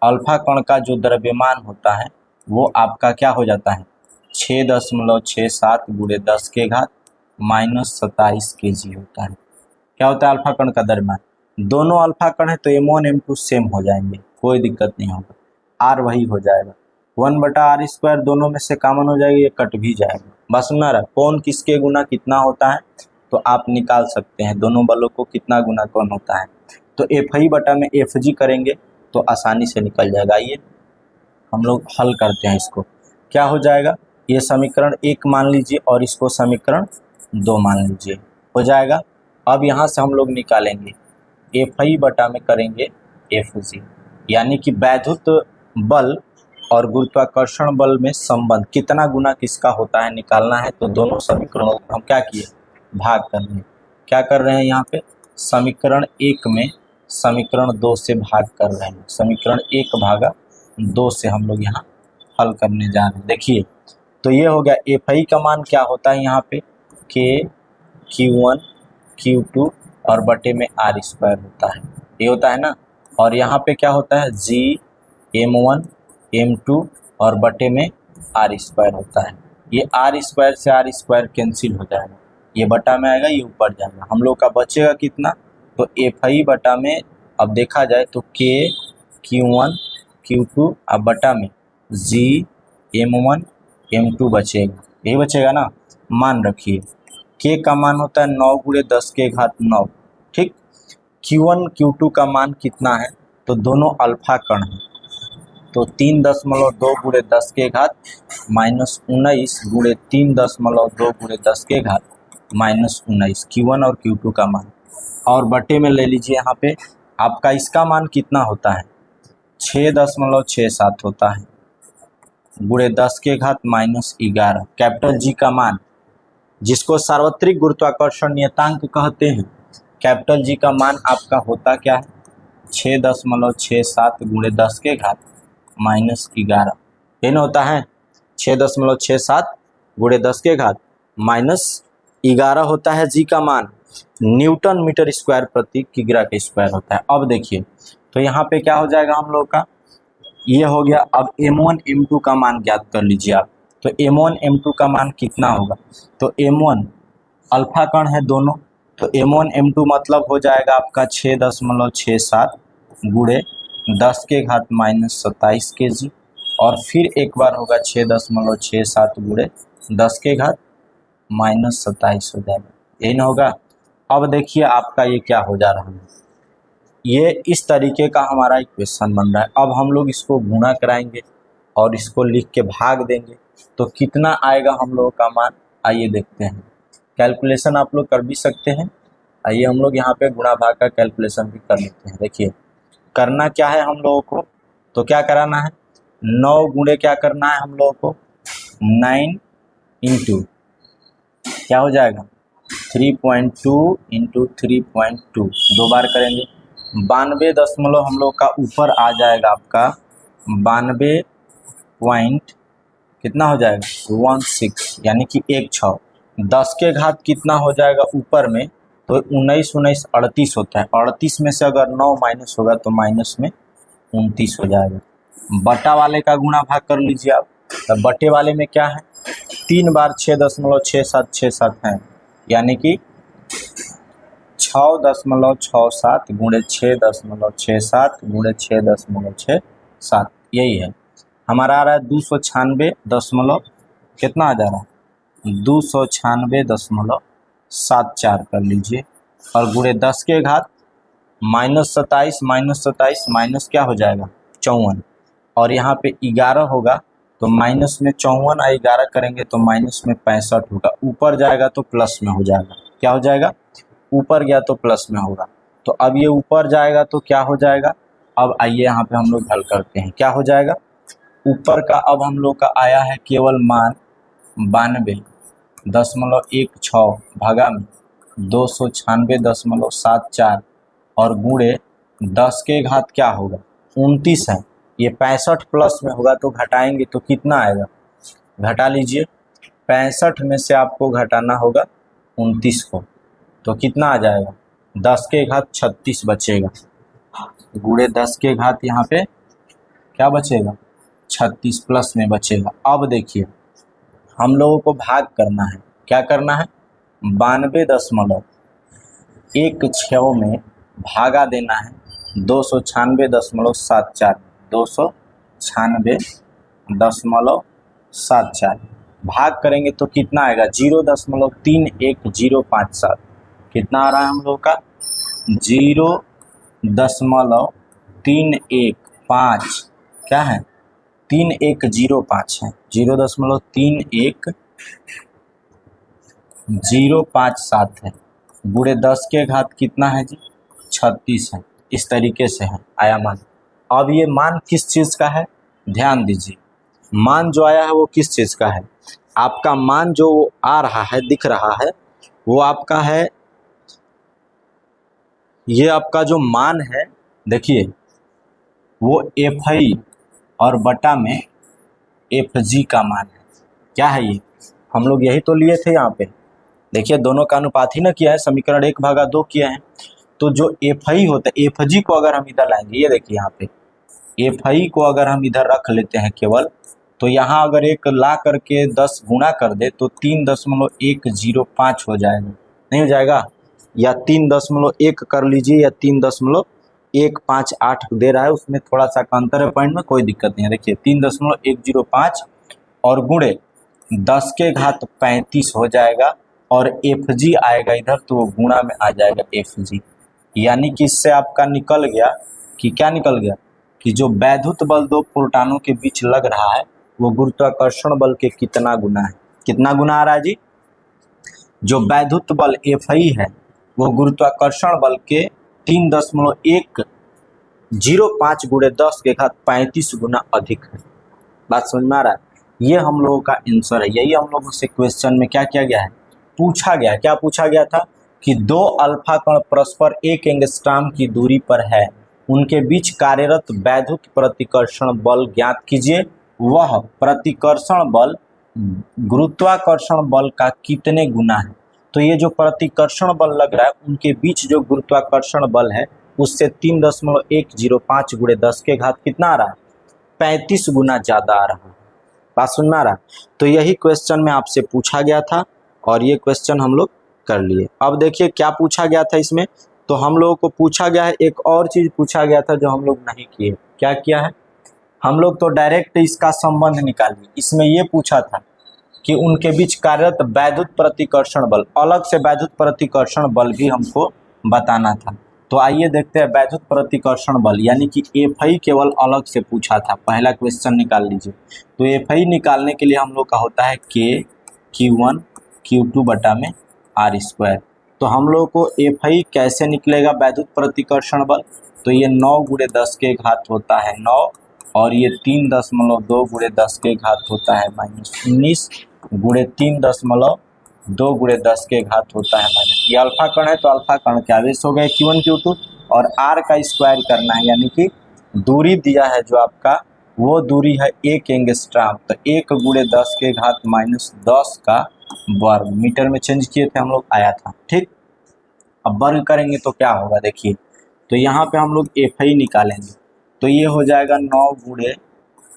अल्फा कण का जो द्रव्यमान होता है वो आपका क्या हो जाता है, 6.67 गुणे 10 के घात -27 kg होता है। क्या होता है अल्फा कण का द्रव्यमान, दोनों अल्फा कण है तो m1 m2 सेम हो जाएंगे, कोई दिक्कत नहीं होगा, R वही हो जाएगा, 1/r स्क्वायर दोनों में से कॉमन हो जाएगा, ये कट भी जाएगा। बस सुना रहा, कौन किसके गुना कितना होता है तो आप निकाल सकते हैं, दोनों बलों को कितना गुना कौन होता है। तो F बटा में Fg करेंगे तो आसानी से निकल जाएगा। आइए हम लोग हल करते हैं इसको, क्या हो जाएगा, ये समीकरण 1 मान लीजिए और इसको समीकरण 2 मान लीजिए, हो जाएगा। अब यहाँ से हम लोग निकालेंगे F बटा में करेंगे Fg, यानी कि वैद्युत बल और गुरुत्वाकर्षण बल में संबंध कितना गुना किसका होता है निकालना है। तो दोनों समीकरणों को हम क्या किए, भाग कर रहे हैं। क्या कर रहे हैं यहाँ पे, समीकरण 1 में समीकरण 2 से भाग कर रहे हैं, समीकरण 1 भागा 2 से हम लोग यहाँ हल करने जा रहे हैं। देखिए तो ये हो गया, F का मान क्या होता है यहाँ पे, K Q1 Q2 और बटे में R स्क्वायर होता है, ये होता है ना। और यहाँ पे क्या होता है, G m1 m2 और बटे में R स्क्वायर होता है। ये R स्क्वायर से R स्क्वायर कैंसिल हो जाएगा, ये बटा में आएगा, ये ऊपर जाएगा, हम लोग का बचेगा कितना, तो F बटा में अब देखा जाए तो K Q1 Q2 अब बटा में G m1 m2 बचेगा, यही बचेगा ना। मान रखिए K का मान होता है 9 गुणे 10 के घात 9, ठीक। Q1 Q2 का मान कितना है, तो दोनों अल्फा कण हैं, तो 3.2 गुणे 10 के घात -19 गुणे 3.2 गुणे 10 के घात -19 Q1 और Q2 का मान। और बटे में ले लीजिए, यहाँ पे आपका इसका मान कितना होता है, 6.67 होता है गुणे 10 के घात -11। कैपिटल G का मान, जिसको सार्वत्रिक गुरुत्वाकर्षण नियतांक कहते हैं, कैपिटल G का मान आपका होता क्या है, 6.67 गुणे 10 के घात -11, ये ना होता है 6.67 गुणे 10 के घात -11 होता है जी का मान, न्यूटन मीटर स्क्वायर प्रति किग्रा के स्क्वायर होता है। अब देखिए तो यहाँ पे क्या हो जाएगा हम लोग का, ये हो गया। अब m1 m2 का मान ज्ञात कर लीजिए आप। तो m1 m2 का मान कितना होगा, तो m1 अल्फा कण है दोनों, तो m1 m2 मतलब हो जाएगा आपका 6.67 गुणे 10 के घात -27 kg, और फिर एक बार होगा 6.67 गुणे 10 के घात -27 हो जाएगा, यही ना होगा। अब देखिए आपका ये क्या हो जा रहा है, ये इस तरीके का हमारा इक्वेशन बन रहा है। अब हम लोग इसको गुणा कराएंगे और इसको लिख के भाग देंगे, तो कितना आएगा हम लोगों का मान, आइए देखते हैं। कैलकुलेशन आप लोग कर भी सकते हैं, आइए हम लोग यहाँ पे गुणा भाग का कैलकुलेशन भी कर लेते हैं। देखिए करना क्या है हम लोगों को, तो क्या कराना है, 9 गुणे क्या करना है हम लोगों को, 9 इंटू क्या हो जाएगा 3.2 इंटू 3.2, 2 बार करेंगे 92 हम लोग का ऊपर आ जाएगा आपका 92 पॉइंट कितना हो जाएगा 16, यानी कि 1/6। 10 के घात कितना हो जाएगा ऊपर में, तो 19 38 होता है, 38 में से अगर 9 माइनस होगा तो माइनस में 29 हो जाएगा। बटा वाले का गुणा भाग कर लीजिए आप, तब बटे वाले में क्या है 3 बार 6.6767 है, यानी कि 6.67 गुणे 6.67 गुणे 6.67, यही है हमारा आ रहा है 296 कितना आ जा रहा है 296.74 कर लीजिए, और गुणे 10 के घात -27 माइनस क्या हो जाएगा 54, और यहाँ पे 11 होगा तो माइनस में 54 और 11 करेंगे तो माइनस में 65 होगा, ऊपर जाएगा तो प्लस में हो जाएगा, क्या हो जाएगा ऊपर गया तो प्लस में होगा। तो अब ये ऊपर जाएगा तो क्या हो जाएगा, अब आइए यहाँ पे हम लोग हल करते हैं, क्या हो जाएगा ऊपर का अब हम लोग का आया है केवल मान 92.16 भागा में 296.74 और गुणे 10 के घात क्या होगा 29 है, ये 65 प्लस में होगा तो घटाएंगे तो कितना आएगा, घटा लीजिए 65 में से आपको घटाना होगा 29 को, तो कितना आ जाएगा 10 के घात 36 बचेगा, गुणे 10 के घात यहाँ पे क्या बचेगा 36 प्लस में बचेगा। अब देखिए हम लोगों को भाग करना है, क्या करना है 92.16 में भागा देना है 296.74, 296.74 भाग करेंगे तो कितना आएगा 0.31057, कितना आ रहा है हम लोग का 0.315 क्या है 3105 है, 0.31057 है, गुणे 10 के घात कितना है जी 36 है, इस तरीके से है आया मान। अब ये मान किस चीज़ का है, ध्यान दीजिए मान जो आया है वो किस चीज़ का है, आपका मान जो आ रहा है दिख रहा है वो आपका है, ये आपका जो मान है देखिए वो FI और बटा में FG का मान है, क्या है ये हम लोग यही तो लिए थे यहाँ पे, देखिए दोनों का अनुपात ही ना किया है, समीकरण 1/2 किया है, तो जो FI होता है FG को अगर हम इधर लाएंगे, ये देखिए यहाँ पे FI को अगर हम इधर रख लेते हैं केवल, तो यहाँ अगर एक ला करके 10 गुणा कर दे तो 3.105 हो जाएगा, नहीं हो जाएगा, या 3.1 कर लीजिए या 3.158 दे रहा है, उसमें थोड़ा सा अंतर है पॉइंट में, कोई दिक्कत नहीं है। देखिए 3.105 और गुणे 10 के घात 35 हो जाएगा, और FG आएगा इधर तो वो गुणा में आ जाएगा FG, यानी कि इससे आपका निकल गया कि क्या निकल गया कि जो वैद्युत बल दो प्रोटॉनों के बीच लग रहा है वो गुरुत्वाकर्षण बल के कितना गुना है, कितना गुना आ रहा है जी, जो वैद्युत बल FI है वो गुरुत्वाकर्षण बल के 3.105 गुणे 10 के घात 35 गुना अधिक है। बात समझ में आ रहा है, ये हम लोगों का आंसर है, यही हम लोगों से क्वेश्चन में क्या किया गया है पूछा गया, क्या पूछा गया था कि 2 अल्फा कण परस्पर 1 एंगस्ट्रॉम की दूरी पर है, उनके बीच कार्यरत वैद्युत प्रतिकर्षण बल ज्ञात कीजिए। वह प्रतिकर्षण बल गुरुत्वाकर्षण बल का कितने गुना है। तो ये जो प्रतिकर्षण बल लग रहा है उनके बीच जो गुरुत्वाकर्षण बल है उससे 3.105 गुणे 10 के घात कितना आ रहा है, 35 गुना ज़्यादा आ रहा है। बात सुन में आ रहा है। तो यही क्वेश्चन में आपसे पूछा गया था और ये क्वेश्चन हम लोग कर लिए। अब देखिए क्या पूछा गया था इसमें, तो हम लोगों को पूछा गया है एक और चीज़ पूछा गया था जो हम लोग नहीं किए। क्या किया है, हम लोग तो डायरेक्ट इसका संबंध निकालिए। इसमें ये पूछा था कि उनके बीच कार्यरत वैद्युत प्रतिकर्षण बल, अलग से वैद्युत प्रतिकर्षण बल भी हमको बताना था। तो आइए देखते हैं वैद्युत प्रतिकर्षण बल यानी कि एफआई केवल अलग से पूछा था। पहला क्वेश्चन निकाल लीजिए। तो एफआई निकालने के लिए हम लोग का होता है के Q1 Q2 बटा में आर स्क्वायर। तो हम लोग को एफआई कैसे निकलेगा वैद्युत प्रतिकर्षण बल, तो ये 9 गुणे 10 के घात होता है 9 और ये 3.2 गुणे 10 के घात होता है -19 गुणे 3.2 गुणे 10 के घात होता है माइनस। ये अल्फा कण है तो अल्फा कण के आवेश हो गए Q1 Q2 और आर का स्क्वायर करना है यानी कि दूरी दिया है जो आपका वो दूरी है 1 एंगस्ट्राम। तो 1 गुणे 10 के घात -10 का वर्ग, मीटर में चेंज किए थे हम लोग आया था। ठीक, अब वर्ग करेंगे तो क्या होगा देखिए। तो यहाँ पे हम लोग एफआई निकालेंगे तो ये हो जाएगा 9 गुणे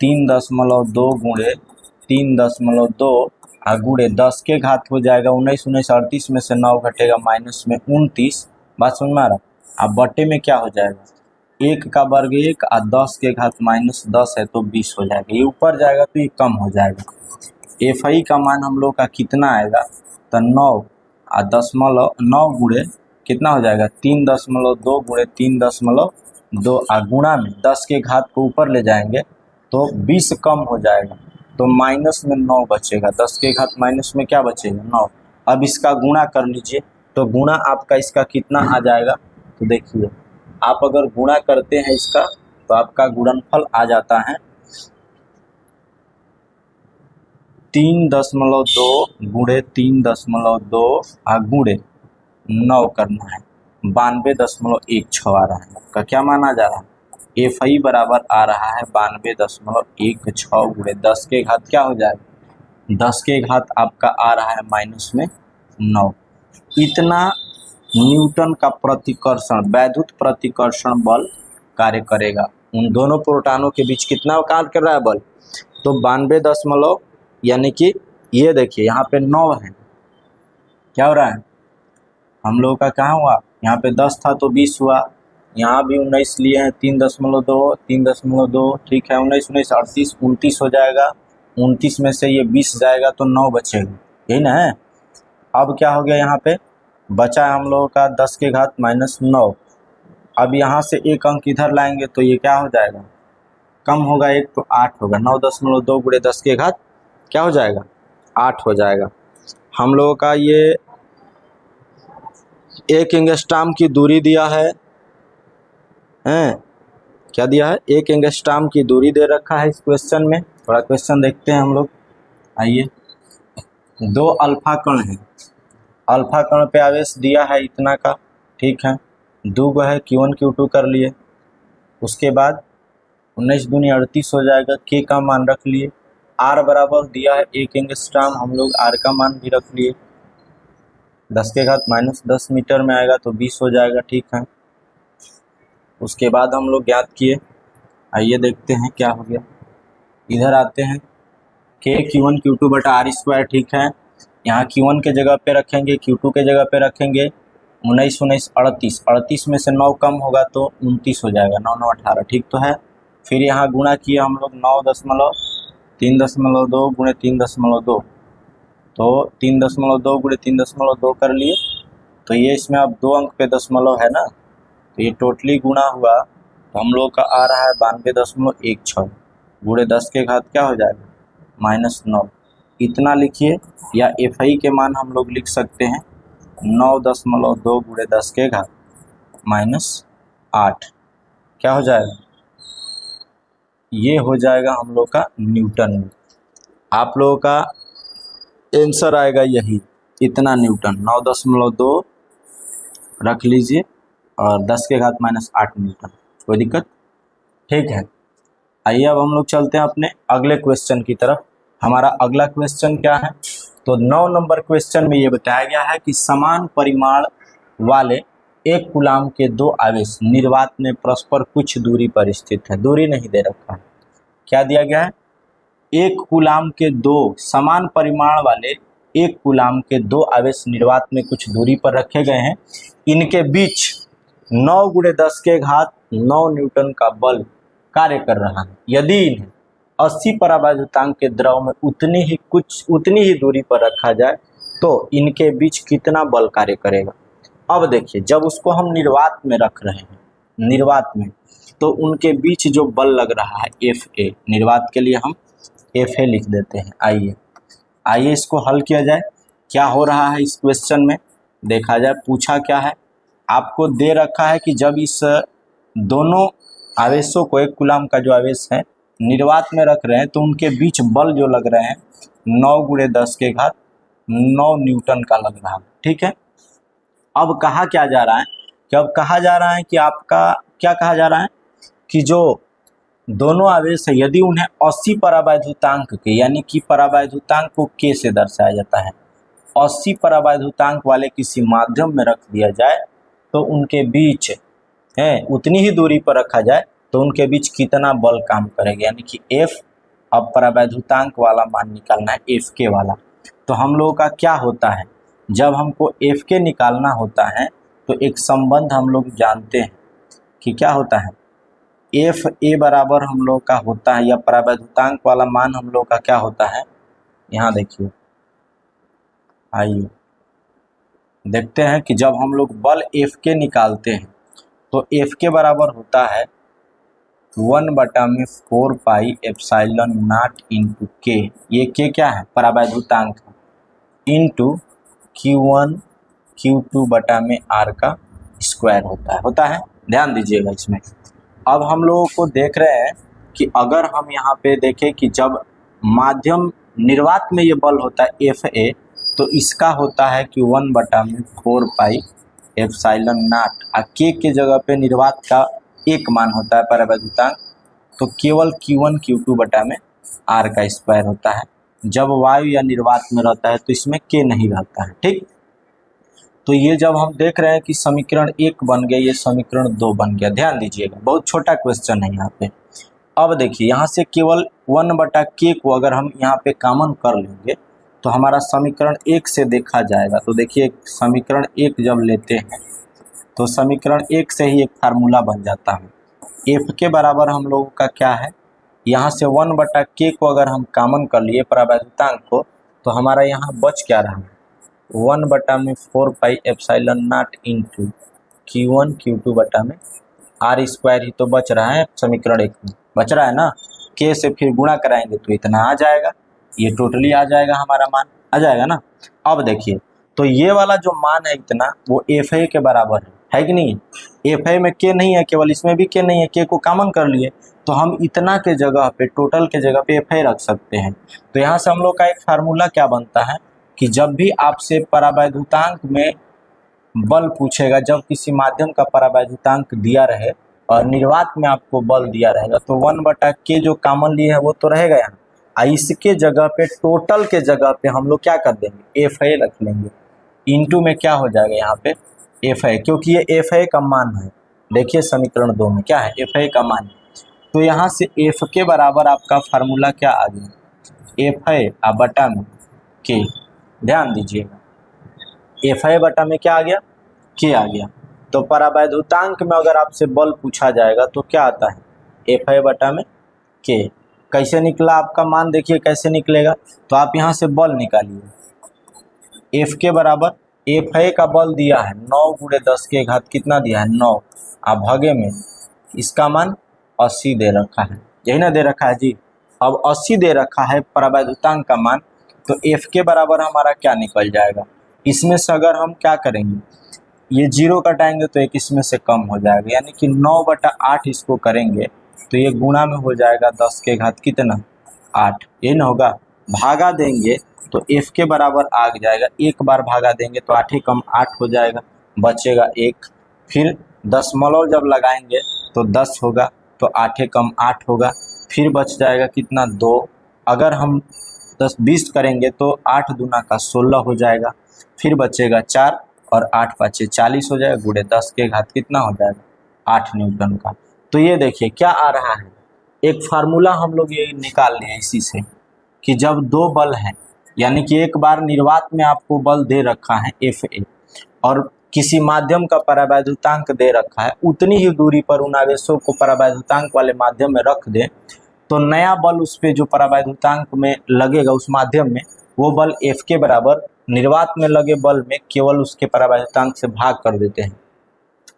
3.2 गुणे 3.2 गुणे 10 के घात हो जाएगा 19 38 में से 9 घटेगा माइनस में 29। बात समझ में आ रहा। अब बटे में क्या हो जाएगा, 1 का वर्ग 1 और 10 के घात -10 है तो 20 हो जाएगा। ये ऊपर जाएगा तो ये कम हो जाएगा। एफआई का मान हम लोग का कितना आएगा, तो 9 गुणे कितना हो जाएगा 3.2 गुणे 3.2 गुणा में 10 के घात को ऊपर ले जाएंगे तो 20 कम हो जाएगा तो माइनस में 9 बचेगा। 10 के घात माइनस में क्या बचेगा 9। अब इसका गुणा कर लीजिए तो गुणा आपका इसका कितना आ जाएगा, तो देखिए आप अगर गुणा करते हैं इसका तो आपका गुणनफल आ जाता है 3.2 गुणे 3.2 गुणे 9 करना है 92.16 आ रहा है। आपका क्या माना जा रहा है, एफआई बराबर आ रहा है 92.16 गुणे 10 के घात क्या हो जाएगा 10 के घात आपका आ रहा है माइनस में 9। इतना न्यूटन का प्रतिकर्षण वैद्युत प्रतिकर्षण बल कार्य करेगा। उन दोनों प्रोटॉनों के बीच कितना कार्य कर रहा है बल, तो 92 यानी कि ये देखिए यहाँ पे 9 है, क्या हो रहा है हम लोगों का कहाँ हुआ, यहाँ पे 10 था तो 20 हुआ, यहाँ भी 19 लिए हैं 3.2 ठीक है 19 19 38 29 हो जाएगा। 29 में से ये 20 जाएगा तो 9 बचेगा, यही ना है। अब क्या हो गया यहाँ पे बचा हम लोगों का 10 के घात -9। अब यहाँ से एक अंक इधर लाएंगे तो ये क्या हो जाएगा, कम होगा एक तो 8 होगा। 9.2 गुणे 10 के घात क्या हो जाएगा 8 हो जाएगा। हम लोगों का ये 1 एंगस्ट्राम की दूरी दिया है, क्या दिया है 1 एंगस्ट्राम की दूरी दे रखा है इस क्वेश्चन में। थोड़ा क्वेश्चन देखते हैं हम लोग, आइए। 2 अल्फा कण है, अल्फा कण पे आवेश दिया है इतना का, ठीक है 2 गो है Q1 Q2 कर लिए। उसके बाद 19 दूनी 38 हो जाएगा, के का मान रख लिए। आर बराबर दिया है 1 एंगस्ट्राम, हम लोग आर का मान भी रख लिए। 10 के घात -10 मीटर में आएगा तो 20 हो जाएगा, ठीक है। उसके बाद हम लोग ज्ञात किए, आइए देखते हैं क्या हो गया। इधर आते हैं के Q1 Q2 बटा आर स्क्वायर, ठीक है। यहाँ Q1 के जगह पे रखेंगे, Q2 के जगह पे रखेंगे। 19 19 38, 38 में से 9 कम होगा तो 29 हो जाएगा, 9 9 18, ठीक तो है। फिर यहाँ गुणा किया हम लोग 9.3.2 गुणे 3.2, तो 3.2 गुणे 3.2 कर लिए। तो ये इसमें अब 2 अंक पे दशमलव है ना, तो ये टोटली गुणा हुआ तो हम लोग का आ रहा है 92.16 गुणे 10 के घात क्या हो जाएगा -9। इतना लिखिए, या एफआई के मान हम लोग लिख सकते हैं 9.2 गुणे 10 के घात -8, क्या हो जाएगा ये हो जाएगा हम लोग का न्यूटन में। आप लोगों का आंसर आएगा यही, इतना न्यूटन 9.2 रख लीजिए और 10 के घात -8 न्यूटन। कोई दिक्कत? ठीक है, आइए अब हम लोग चलते हैं अपने अगले क्वेश्चन की तरफ। हमारा अगला क्वेश्चन क्या है? तो 9 नंबर क्वेश्चन में ये बताया गया है कि समान परिमाण वाले एक कूलाम के दो आवेश निर्वात में परस्पर कुछ दूरी पर स्थित है। दूरी नहीं दे रखा है, क्या दिया गया है? एक कूलाम के दो समान परिमाण वाले एक कूलाम के दो आवेश निर्वात में कुछ दूरी पर रखे गए हैं। इनके बीच 9 × 10 के घात 9 न्यूटन का बल कार्य कर रहा है। यदि इन्हें 80 परावैद्युतांक के द्रव में उतनी ही दूरी पर रखा जाए तो इनके बीच कितना बल कार्य करेगा? अब देखिए, जब उसको हम निर्वात में रख रहे हैं, निर्वात में, तो उनके बीच जो बल लग रहा है Fa, निर्वात के लिए हम Fa लिख देते हैं। आइए इसको हल किया जाए। क्या हो रहा है इस क्वेश्चन में देखा जाए। पूछा क्या है? आपको दे रखा है कि जब इस दोनों आवेशों को, एक कूलाम का जो आवेश है, निर्वात में रख रहे हैं तो उनके बीच बल जो लग रहे हैं 9 × 10 के घात 9 न्यूटन का लग रहा है। ठीक है, अब कहा क्या जा रहा है कि अब कहा जा रहा है कि आपका क्या कहा जा रहा है कि जो दोनों आवेश है यदि उन्हें 80 परावैद्युतांक के, यानी कि परावैद्युतांक को K से दर्शाया जाता है, 80 परावैद्युतांक वाले किसी माध्यम में रख दिया जाए तो उनके बीच है उतनी ही दूरी पर रखा जाए तो उनके बीच कितना बल काम करेगा, यानी कि F। अब परावैद्युतांक वाला मान निकालना है, Fk वाला। तो हम लोगों का क्या होता है, जब हमको Fk निकालना होता है तो एक संबंध हम लोग जानते हैं कि क्या होता है, Fa बराबर हम लोग का होता है, या परावैद्युतांक वाला मान हम लोग का क्या होता है, यहाँ देखिए, आइए देखते हैं कि जब हम लोग बल Fk निकालते हैं तो Fk बराबर होता है 1/4 pi epsilon not into K। ये K क्या है? परावैद्युतांक इंटू Q1 Q2 बटा में R का स्क्वायर होता है। ध्यान दीजिएगा इसमें। अब हम लोगों को देख रहे हैं कि अगर हम यहाँ पे देखें कि जब माध्यम निर्वात में ये बल होता है Fa, तो इसका होता है कि 1/4 पाई एप्सिलॉन नॉट, और K के जगह पे निर्वात का एक मान होता है परावैद्युतांक, तो केवल Q1 Q2 बटा में R का स्क्वायर होता है। जब वायु या निर्वात में रहता है तो इसमें K नहीं रहता है। ठीक, तो ये जब हम देख रहे हैं कि समीकरण 1 बन गया, ये समीकरण 2 बन गया। ध्यान दीजिएगा, बहुत छोटा क्वेश्चन है यहाँ पे। अब देखिए, यहाँ से केवल 1/K को अगर हम यहाँ पे कॉमन कर लेंगे तो हमारा समीकरण 1 से देखा जाएगा। तो देखिए, समीकरण 1 जब लेते हैं तो समीकरण 1 से ही एक फार्मूला बन जाता है। F के बराबर हम लोगों का क्या है, यहाँ से 1/K को अगर हम कॉमन कर लिए परावैद्युतांक को, तो हमारा यहाँ बच क्या रहा है, 1/4 pi epsilon not into Q1 Q2 बटा में R स्क्वायर ही तो बच रहा है समीकरण 1 में, बच रहा है ना। K से फिर गुणा कराएंगे तो इतना आ जाएगा, ये टोटली आ जाएगा, हमारा मान आ जाएगा ना। अब देखिए, तो ये वाला जो मान है इतना, वो Fa के बराबर है कि नहीं? Fa में K नहीं है, केवल इसमें भी K नहीं है, K को कॉमन कर लिए तो हम इतना के जगह पे, टोटल के जगह पे Fa रख सकते हैं। तो यहाँ से हम लोग का एक फार्मूला क्या बनता है कि जब भी आपसे परावैद्युतांक में बल पूछेगा, जब किसी माध्यम का परावैद्युतांक दिया रहे और निर्वात में आपको बल दिया रहेगा, तो 1/K जो कॉमन लिए है वो तो रहेगा यहाँ, इसके जगह पे, टोटल के जगह पे हम लोग क्या कर देंगे, Fa रख लेंगे। इंटू में क्या हो जाएगा यहाँ पे Fa, क्योंकि ये Fa का मान है। देखिए समीकरण 2 में क्या है, Fa का मान। तो यहाँ से F के बराबर आपका फार्मूला क्या आ गया, Fa बटा में K। ध्यान दीजिएगा, Fa बटा में क्या आ गया, K आ गया। तो परावैद्युतांक में अगर आपसे बल पूछा जाएगा तो क्या आता है, Fa बटा में K। कैसे निकला आपका मान, देखिए कैसे निकलेगा। तो आप यहाँ से बल निकालिए, F के बराबर, Fa का बल दिया है 9 × 10 के घात कितना दिया है, 9, आप भागे में इसका मान 80 दे रखा है, यही ना दे रखा है जी। अब 80 दे रखा है परावैद्युतांक का मान, तो F के बराबर हमारा क्या निकल जाएगा। इसमें से अगर हम क्या करेंगे, ये 0 कटाएंगे तो एक इसमें से कम हो जाएगा, यानी कि 9/8 इसको करेंगे तो ये गुणा में हो जाएगा 10 के घात कितना, 8, ये ना होगा। भागा देंगे तो F के बराबर आ जाएगा, एक बार भागा देंगे तो 8 ही कम 8 हो जाएगा, बचेगा 1। फिर दशमलव जब लगाएंगे तो 10 होगा, तो 8 कम 8 होगा, फिर बच जाएगा कितना 2। अगर हम 10-20 करेंगे तो 8 दूना का 16 हो जाएगा, फिर बचेगा 4 और 8 5 40 हो जाएगा, गुणे 10 के घात कितना हो जाएगा 8 न्यूटन का। तो ये देखिए क्या आ रहा है, एक फार्मूला हम लोग ये निकाल लिए इसी से कि जब दो बल हैं, यानी कि एक बार निर्वात में आपको बल दे रखा है Fa और किसी माध्यम का परावैद्युतांक दे रखा है, उतनी ही दूरी पर उन आवेशों को परावैद्युतांक वाले माध्यम में रख दे तो नया बल उस पे जो परावैद्युतांक में लगेगा उस माध्यम में, वो बल F के बराबर निर्वात में लगे बल में केवल उसके परावैद्युतांक से भाग कर देते हैं।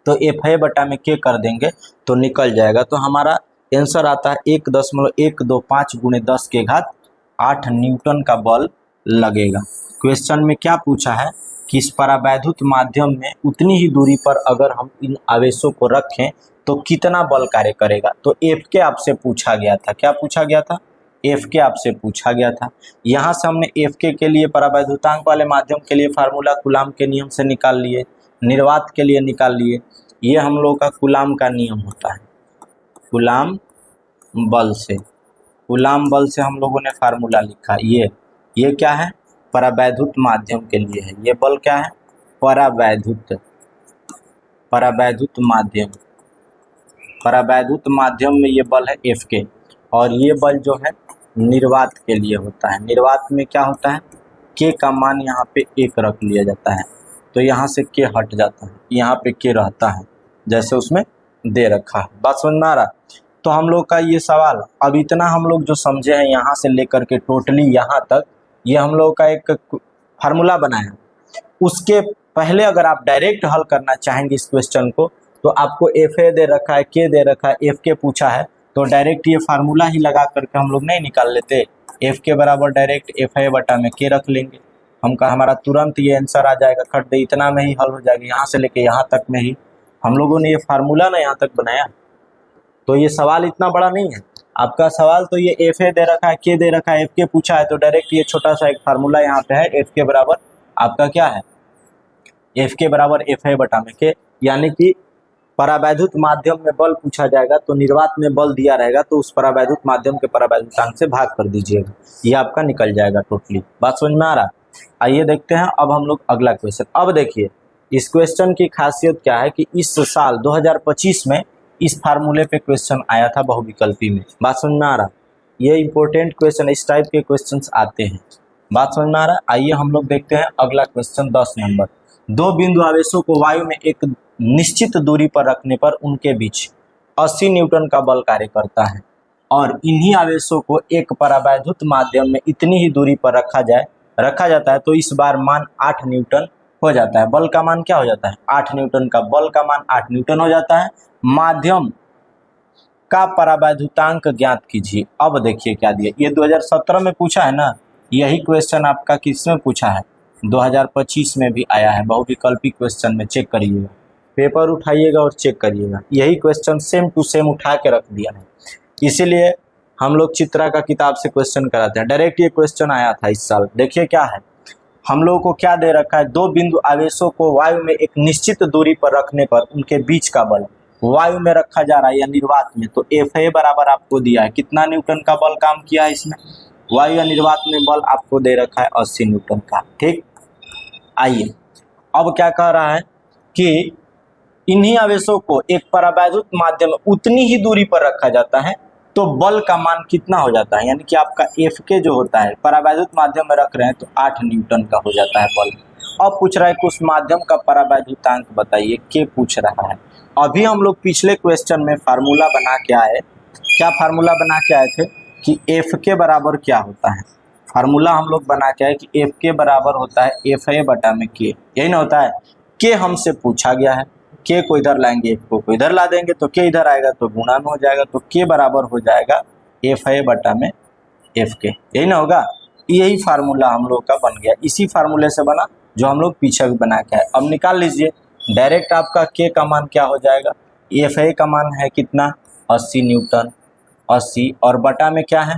तो Fa बटा में K कर देंगे तो निकल जाएगा। तो हमारा आंसर आता है 1.125 गुणे 10 के घात 8 न्यूटन का बल लगेगा। क्वेश्चन में क्या पूछा है कि इस परावैद्युत माध्यम में उतनी ही दूरी पर अगर हम इन आवेशों को रखें तो कितना बल कार्य करेगा। तो F के आपसे पूछा गया था, क्या पूछा गया था, F के आपसे पूछा गया था। यहाँ से हमने F के लिए परावैद्युतांक वाले माध्यम के लिए फार्मूला कूलाम के नियम से निकाल लिए, निर्वात के लिए निकाल लिए। ये हम लोग का कूलाम का नियम होता है, कूलाम बल से, कूलाम बल से हम लोगों ने फार्मूला लिखा। ये क्या है, परावैद्युत माध्यम के लिए है। ये बल क्या है, परावैद्युत माध्यम, परावैद्युत माध्यम में ये बल है F के, और ये बल जो है निर्वात के लिए होता है। निर्वात में क्या होता है, K का मान यहाँ पे 1 रख लिया जाता है, तो यहाँ से K हट जाता है, यहाँ पे K रहता है जैसे उसमें दे रखा है। बात समझ में आ रहा। तो हम लोग का ये सवाल अब इतना हम लोग जो समझे हैं यहाँ से लेकर के टोटली यहाँ तक, ये हम लोग का एक फार्मूला बनाया। उसके पहले अगर आप डायरेक्ट हल करना चाहेंगे इस क्वेश्चन को तो आपको Fa दे रखा है, K दे रखा है, F के पूछा है, तो डायरेक्ट ये फार्मूला ही लगा करके हम लोग नहीं निकाल लेते। F के बराबर डायरेक्ट Fa बटा में K रख लेंगे, हमारा तुरंत ये आंसर आ जाएगा, खट दे इतना में ही हल हो जाएगा। यहाँ से लेके यहाँ तक में ही हम लोगों ने ये फार्मूला ना यहाँ तक बनाया। तो ये सवाल इतना बड़ा नहीं है आपका सवाल, तो ये Fa दे रखा है, K दे रखा है, F के पूछा है, तो डायरेक्ट ये छोटा सा एक फार्मूला यहाँ पे है, F के बराबर आपका क्या है, F के बराबर Fa बटा में K। यानी कि परावैद्युत माध्यम में बल पूछा जाएगा तो निर्वात में बल दिया रहेगा तो उस परावैद्युत माध्यम के परावैद्युतांक से भाग कर दीजिएगा, ये आपका निकल जाएगा टोटली। बात समझ में आ रहा। आइए देखते हैं अब हम लोग अगला क्वेश्चन। अब देखिए इस क्वेश्चन की खासियत क्या है कि इस साल 2025 में इस फार्मूले पे क्वेश्चन आया था बहुविकल्पी में। बात समझ में आ रहा, ये इंपॉर्टेंट क्वेश्चन, इस टाइप के क्वेश्चंस आते हैं। बात समझ में आ रहा। आइए हम लोग देखते हैं अगला क्वेश्चन 10 नंबर। दो बिंदु आवेशों को वायु में एक निश्चित दूरी पर रखने पर उनके बीच 80 न्यूटन का बल कार्य करता है और इन्हीं आवेशों को एक परावैद्युत माध्यम में इतनी ही दूरी पर रखा जाता है तो इस बार मान 8 न्यूटन हो जाता है। बल का मान क्या हो जाता है, 8 न्यूटन का बल का मान 8 न्यूटन हो जाता है। माध्यम का परावैद्युतांक ज्ञात कीजिए। अब देखिए क्या दिया, ये 2017 में पूछा है ना, यही क्वेश्चन आपका किसमें पूछा है, 2025 में भी आया है बहुविकल्पी क्वेश्चन में। चेक करिएगा, पेपर उठाइएगा और चेक करिएगा, यही क्वेश्चन सेम टू सेम उठा के रख दिया है। इसीलिए हम लोग चित्रा का किताब से क्वेश्चन कराते हैं। डायरेक्ट ये क्वेश्चन आया था इस साल। देखिए क्या है, हम लोगों को क्या दे रखा है, दो बिंदु आवेशों को वायु में एक निश्चित दूरी पर रखने पर उनके बीच का बल वायु में रखा जा रहा है या निर्वात में, तो Fa बराबर आपको दिया है कितना न्यूटन का बल काम किया है इसमें, वायु या निर्वात में बल आपको दे रखा है 80 न्यूटन का। ठीक, आइए अब क्या कह रहा है कि इन्हीं आवेशों को एक परावैद्युत माध्यम में उतनी ही दूरी पर रखा जाता है तो बल का मान कितना हो जाता है, यानी कि आपका F जो होता है परावैद्युत माध्यम में रख रहे हैं तो 8 न्यूटन का हो जाता है बल। अब पूछ रहा है कि उस माध्यम का परावैद्युतांक बताइए, K पूछ रहा है। अभी हम लोग पिछले क्वेश्चन में फार्मूला बना के आए, क्या फार्मूला बना के आए थे कि F के बराबर क्या होता है, फार्मूला हम लोग बना के आए कि F के बराबर होता है Fa बटा में K, यही ना होता है। K हमसे पूछा गया है, K को इधर लाएंगे, F को इधर ला देंगे तो K इधर आएगा तो गुणा में हो जाएगा, तो K बराबर हो जाएगा Fa बटा में Fk, यही ना होगा। यही फार्मूला हम लोग का बन गया, इसी फार्मूले से बना जो हम लोग पीछे भी बना के आए। अब निकाल लीजिए डायरेक्ट आपका K का मान क्या हो जाएगा, Fa का मान है कितना 80 न्यूटन, 80 और बटा में क्या है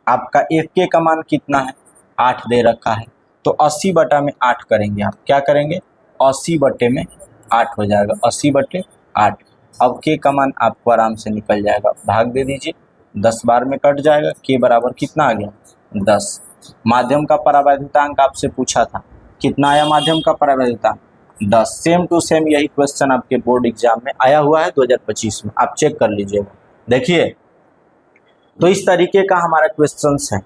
आपका Fk का मान कितना है 8 दे रखा है, तो 80 बटा में 8 करेंगे, आप क्या करेंगे 80 बटे में 8 हो जाएगा, 80 बटे 8। अब के का मान आपको आराम से निकल जाएगा, भाग दे दीजिए, 10 बार में कट जाएगा, के बराबर कितना आ गया 10। माध्यम का परावैद्युतांक आपसे पूछा था, कितना आया माध्यम का परावैद्युतांक 10। सेम टू सेम यही क्वेश्चन आपके बोर्ड एग्जाम में आया हुआ है 2025 में, आप चेक कर लीजिएगा। देखिए तो इस तरीके का हमारा क्वेश्चंस है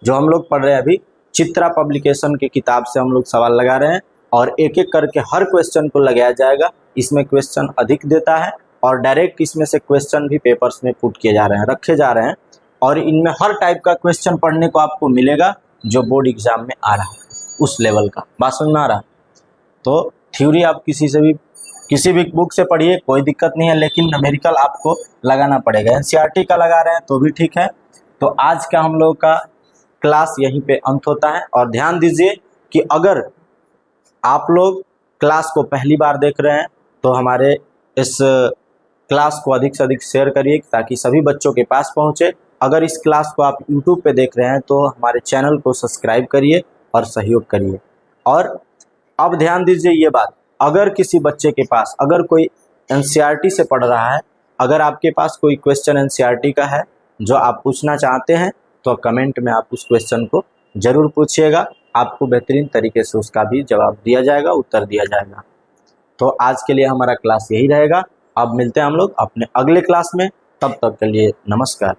जो हम लोग पढ़ रहे हैं अभी। चित्रा पब्लिकेशन की किताब से हम लोग सवाल लगा रहे हैं और एक एक करके हर क्वेश्चन को लगाया जाएगा। इसमें क्वेश्चन अधिक देता है और डायरेक्ट इसमें से क्वेश्चन भी पेपर्स में पुट किए जा रहे हैं, रखे जा रहे हैं, और इनमें हर टाइप का क्वेश्चन पढ़ने को आपको मिलेगा जो बोर्ड एग्जाम में आ रहा है उस लेवल का। बात समझ में आ रहा है? तो थ्योरी आप किसी भी बुक से पढ़िए, कोई दिक्कत नहीं है, लेकिन न्यूमेरिकल आपको लगाना पड़ेगा। एनसीईआरटी का लगा रहे हैं तो भी ठीक है। तो आज का हम लोग का क्लास यहीं पे अंत होता है। और ध्यान दीजिए कि अगर आप लोग क्लास को पहली बार देख रहे हैं तो हमारे इस क्लास को अधिक से अधिक शेयर करिए ताकि सभी बच्चों के पास पहुंचे। अगर इस क्लास को आप यूट्यूब पे देख रहे हैं तो हमारे चैनल को सब्सक्राइब करिए और सहयोग करिए। और अब ध्यान दीजिए ये बात, अगर किसी बच्चे के पास अगर कोई एनसीईआरटी से पढ़ रहा है, अगर आपके पास कोई क्वेश्चन एनसीईआरटी का है जो आप पूछना चाहते हैं तो कमेंट में आप उस क्वेश्चन को ज़रूर पूछिएगा, आपको बेहतरीन तरीके से उसका भी जवाब दिया जाएगा, उत्तर दिया जाएगा। तो आज के लिए हमारा क्लास यही रहेगा। अब मिलते हैं हम लोग अपने अगले क्लास में, तब तक के लिए नमस्कार।